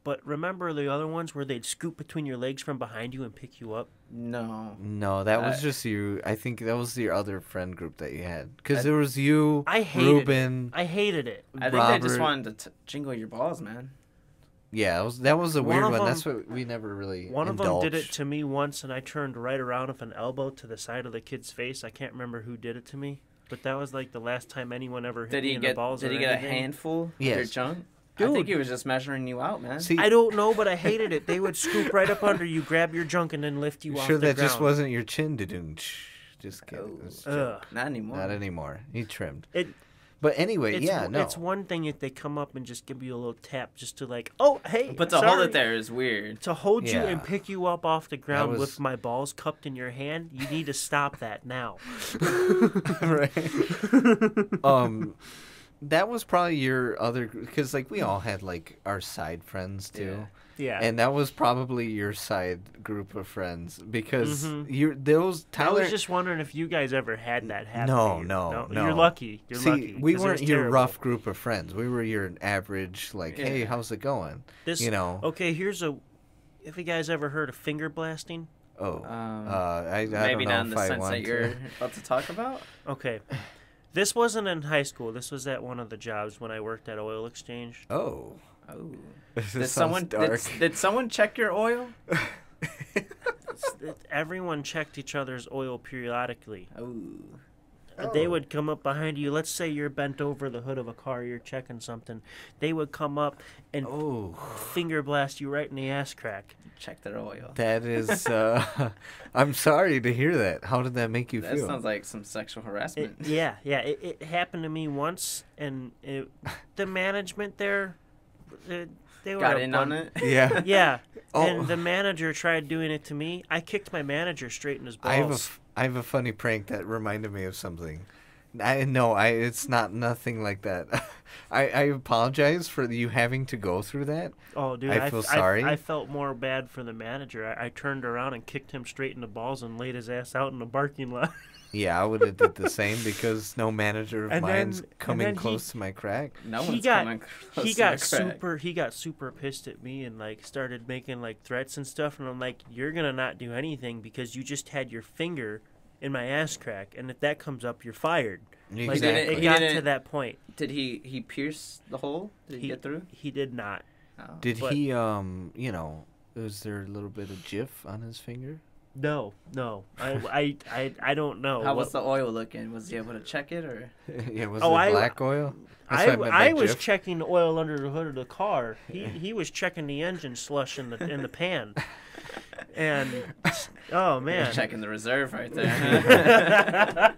But remember the other ones where they'd scoop between your legs from behind you and pick you up? No. No, that was just you. I think that was your other friend group that you had. Because there was you, Ruben. I hated it. I think they just wanted to jingle your balls, man. Yeah, that was a weird one. That's what we never really One of them did it to me once, and I turned right around with an elbow to the side of the kid's face. I can't remember who did it to me. But that was the last time anyone ever hit me in the balls. Did he get a handful of your junk? I think Dude. he was just measuring you out, man. See, I don't know, but I hated it. They would scoop right up under you, grab your junk, and then lift you off sure the that ground. just wasn't your chin to do. Just kidding. Oh. It's a joke. Ugh. Not anymore. Not anymore. He trimmed. It, But anyway, it's, yeah, no. It's one thing if they come up and just give you a little tap just to like, oh, hey. But to sorry. hold it there is weird. To hold you Yeah. and pick you up off the ground was- with my balls cupped in your hand, you need to stop that now. Right. That was probably your other, because like we all had like our side friends too. Yeah. And that was probably your side group of friends because Mhm. those I Tyler. was just wondering if you guys ever had that happen. No, to you. no. You're lucky. You're See, lucky. we 'cause it weren't was your terrible. rough group of friends. We were your average, like, hey, Yeah. how's it going? This, You know. Okay, here's a. Have you guys ever heard of finger blasting? Oh, I Maybe don't know not in if the I sense want that you're to. about to talk about. Okay. This wasn't in high school. This was at one of the jobs when I worked at Oil Exchange. Oh, Oh. this Did sounds someone dark. did someone check your oil? Everyone checked each other's oil periodically. Oh. They would come up behind you. Let's say you're bent over the hood of a car, you're checking something. They would come up and Oh, finger blast you right in the ass crack. Check their oil. that is. I'm sorry to hear that. How did that make you That feel? sounds like some sexual harassment. It happened to me once, and the management there, they were Got a in on bun- it. Yeah. Yeah, Oh. and the manager tried doing it to me. I kicked my manager straight in his balls. I have a funny prank that reminded me of something. It's not nothing like that. I apologize for you having to go through that. Oh, dude, I feel sorry. I felt more bad for the manager. I turned around and kicked him straight in the balls and laid his ass out in the parking lot. Yeah, I would have did the same because no manager of And then- mine's and coming then he- close to my crack. No He one's got- coming close he to got the crack. super pissed at me and like started making like threats and stuff. And I'm like, you're gonna not do anything because you just had your finger in my ass crack, and if that comes up, you're fired. Like Exactly. it He got to didn't- that point. Did he pierce the hole? Did he get through? He did not. Oh. Did but- he was there a little bit of jif on his finger? No. I don't know. How was the oil looking? Was he able to check it or? Yeah, was Oh, it I- black oil? That's what meant by I was jif. checking the oil under the hood of the car. He was checking the engine slush in the pan. And oh man, Checking the reserve right there.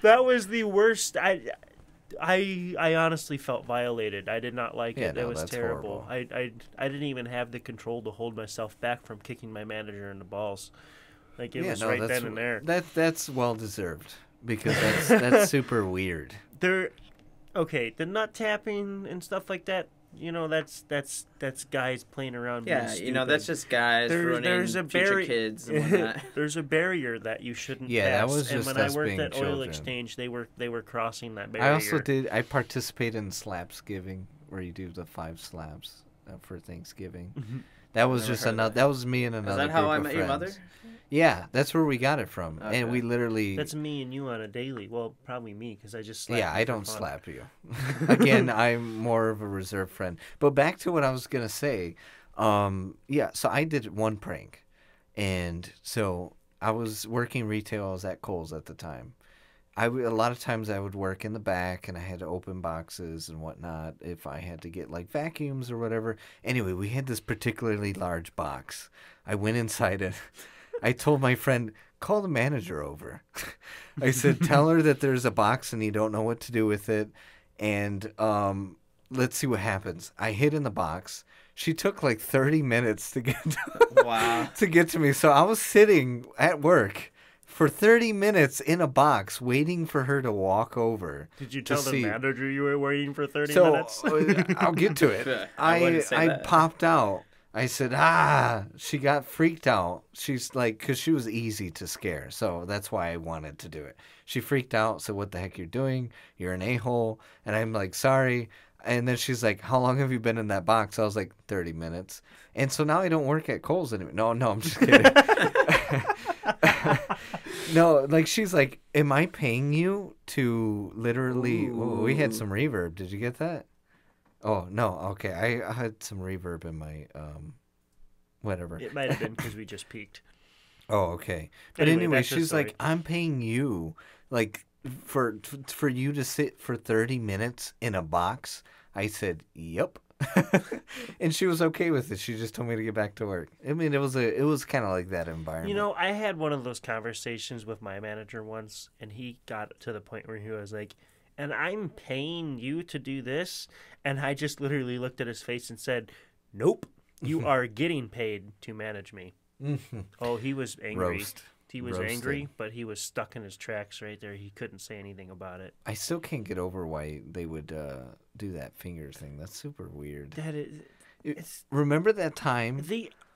that was the worst. I honestly felt violated. I did not like Yeah, it. no, It was that's terrible. horrible. I didn't even have the control to hold myself back from kicking my manager in the balls. Like it was right then and there. That's well deserved because that's super weird. Okay, the nut tapping and stuff like that. You know, that's guys playing around. Yeah, being you know, that's stupid. just guys ruining there's a future kids and whatnot. There's a barrier that you shouldn't Yeah, that pass. was and just when us I worked being at Oil children. Exchange, they were crossing that barrier. I also I participated in slaps giving where you do the 5 slaps for Thanksgiving. Mhm. That was Never just heard of another. That was me and Is another. that how group I of met your mother? friends. Yeah, that's where we got it from, Okay. and we literally. That's me and you on a daily. Well, probably me because I just slap Yeah, you I for don't fun. slap you. Again, I'm more of a reserved friend. But back to what I was gonna say. Yeah, so I did one prank, and so I was working retail. I was at Kohl's at the time. A lot of times I would work in the back, and I had to open boxes and whatnot if I had to get like vacuums or whatever. Anyway, we had this particularly large box. I went inside it. I told my friend, call the manager over. I said, tell her that there's a box and you don't know what to do with it, and let's see what happens. I hid in the box. She took like 30 minutes to get Wow. to get to me. So I was sitting at work for 30 minutes in a box waiting for her to walk over. Did you to tell the see. manager you were waiting for 30 So minutes? I'll get to it. I wouldn't say I that. popped out. I said, she got freaked out. She's like, because she was easy to scare. So that's why I wanted to do it. She freaked out. So what the heck you're doing? You're an a-hole. And I'm like, sorry. And then she's like, how long have you been in that box? I was like, 30 minutes. And so now I don't work at Kohl's anymore. No, I'm just kidding. No, like she's like, am I paying you to literally... Ooh, we had some reverb. Did you get that? Oh, no. Okay. I had some reverb in my, whatever. It might have been because we just peaked. Oh, okay. But Anyway, anyway, that's the she's like, story. I'm paying you, like, for you to sit for 30 minutes in a box, I said, "Yep." And she was okay with it. She just told me to get back to work. I mean, it was kind of like that environment. You know, I had one of those conversations with my manager once, and he got to the point where he was like, "And I'm paying you to do this?" And I just literally looked at his face and said, "Nope, you are getting paid to manage me." Oh, he was angry. Roast. He was Roasted. angry, but he was stuck in his tracks right there. He couldn't say anything about it. I still can't get over why they would do that finger thing. That's super weird. That is, it's Remember that time?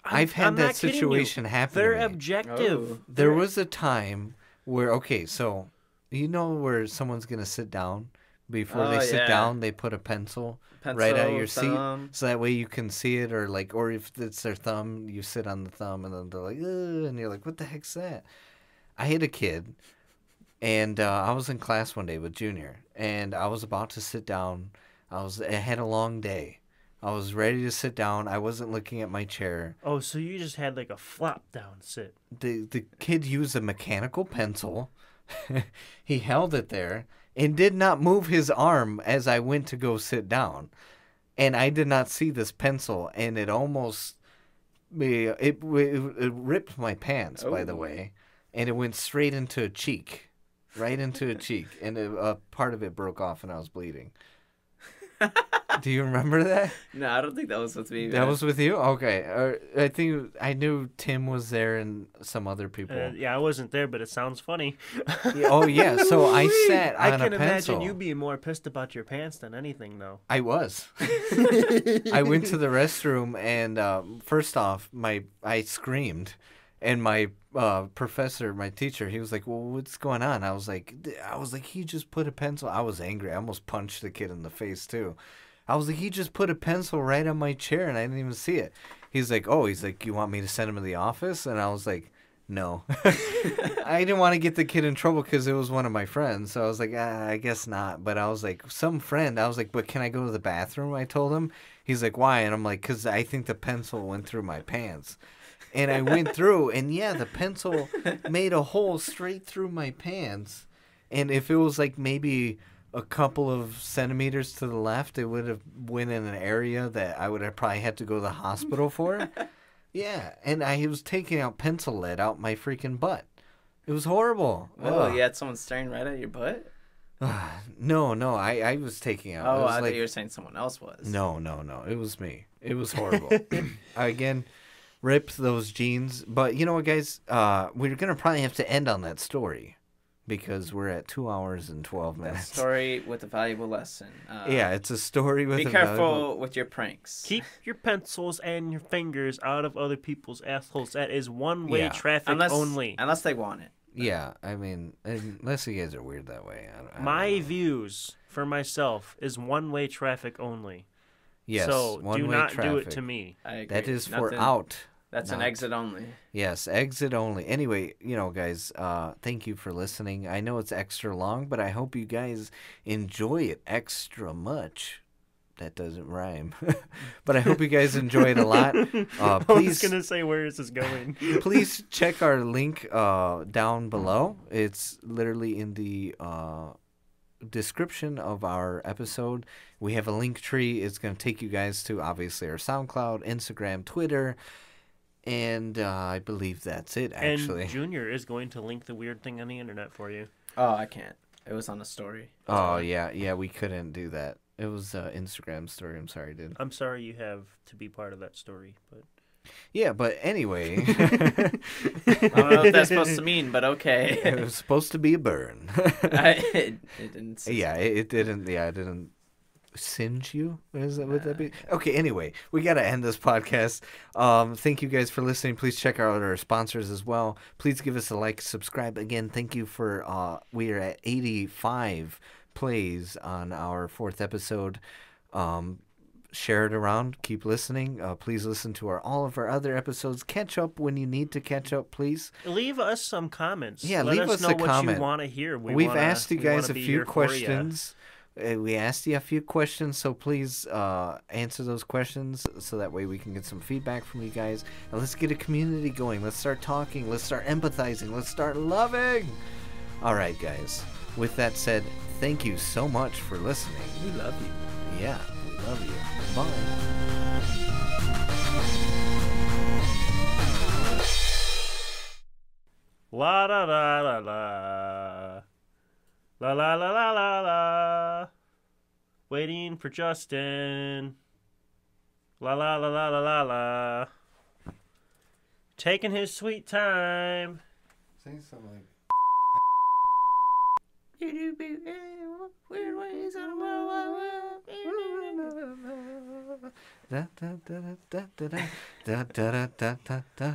I've had I'm that not kidding you. situation happen. They're to me. objective. Oh. There was a time where, okay, so you know where someone's gonna sit down before they sit down, they put a pencil right at your thumb. seat, so that way you can see it, or if it's their thumb, you sit on the thumb, and then they're like, ugh, and you're like, what the heck's that? I had a kid, and I was in class one day with Junior, and I was about to sit down. I had a long day. I was ready to sit down. I wasn't looking at my chair. Oh, so you just had like a flop down sit. The kid used a mechanical pencil. He held it there and did not move his arm as I went to go sit down. And I did not see this pencil, and it almost it ripped my pants, by the way, and it went straight into a cheek, right into a cheek, and a part of it broke off, and I was bleeding. Do you remember that? No, I don't think that was with me. That was with you? Okay. I think I knew Tim was there and some other people. Yeah, I wasn't there, but it sounds funny. Oh, yeah. So I sat on I can a pencil. imagine you being more pissed about your pants than anything, though. I was. I went to the restroom, and first off, I screamed. And my professor, my teacher, he was like, "Well, what's going on?" I was like, "He just put a pencil." I was angry. I almost punched the kid in the face too. I was like, "He just put a pencil right on my chair, and I didn't even see it." He's like, "You want me to send him to the office?" And I was like, "No." I didn't want to get the kid in trouble because it was one of my friends. So I was like, I guess not. But I was like, some friend. I was like, "But can I go to the bathroom?" I told him. He's like, "Why?" And I'm like, "Because I think the pencil went through my pants." And I went through, and yeah, the pencil made a hole straight through my pants. And if it was like maybe a couple of centimeters to the left, it would have went in an area that I would have probably had to go to the hospital for. Yeah, and I was taking out pencil lead out my freaking butt. It was horrible. Oh, you had someone staring right at your butt? No, I was taking out. Oh, I I like, thought you were saying someone else was. No, it was me. It was horrible. Again, ripped those jeans. But you know what, guys? We're going to probably have to end on that story because we're at 2 hours and 12 minutes. Story with a valuable lesson. Yeah, it's a story with Be a careful valuable... with your pranks. Keep your pencils and your fingers out of other people's assholes. That is one-way traffic only. Unless they want it. Yeah, I mean, unless you guys are weird that way. I don't My know. views for myself is one-way traffic only. Yes, so one-way do not traffic. do it to me. I agree. That is for Nothing- out. That's an not- exit only. Yes, exit only. Anyway, you know, guys, thank you for listening. I know it's extra long, but I hope you guys enjoy it extra much. That doesn't rhyme. But I hope you guys enjoy it a lot. I was Please, going to say, where is this going? please check our link down below. It's literally in the description of our episode. We have a link tree. It's going to take you guys to, obviously, our SoundCloud, Instagram, Twitter. And I believe that's it, actually. And Junior is going to link the weird thing on the internet for you. Oh, I can't. It was on a story. Oh, yeah, we couldn't do that. It was Instagram story. I'm sorry, dude. I'm sorry you have to be part of that story, but... Yeah, but anyway. I don't know what that's supposed to mean, but okay. It was supposed to be a burn. It didn't. Yeah, it didn't. Yeah, it didn't singe you. Would that be? Okay. Anyway, we gotta end this podcast. Thank you guys for listening. Please check out our sponsors as well. Please give us a like, subscribe. Again, thank you for. We are at 85 plays on our 4th episode. Share it around. Keep listening. Please listen to all of our other episodes. Catch up when you need to catch up, please. Leave us some comments. Yeah, Let leave us us know a what comment. you want to hear. We've asked you guys a be few here for ya. questions. We asked you a few questions, so please answer those questions so that way we can get some feedback from you guys. And let's get a community going. Let's start talking. Let's start empathizing. Let's start loving. All right, guys. With that said, thank you so much for listening. We love you. Yeah, we love you. Bye. La la la la la. La la la la la la. Waiting for Justin. La la la la la la la. Taking his sweet time. Say something like. Weird ways on the world. Da da da da da da da da da da da da.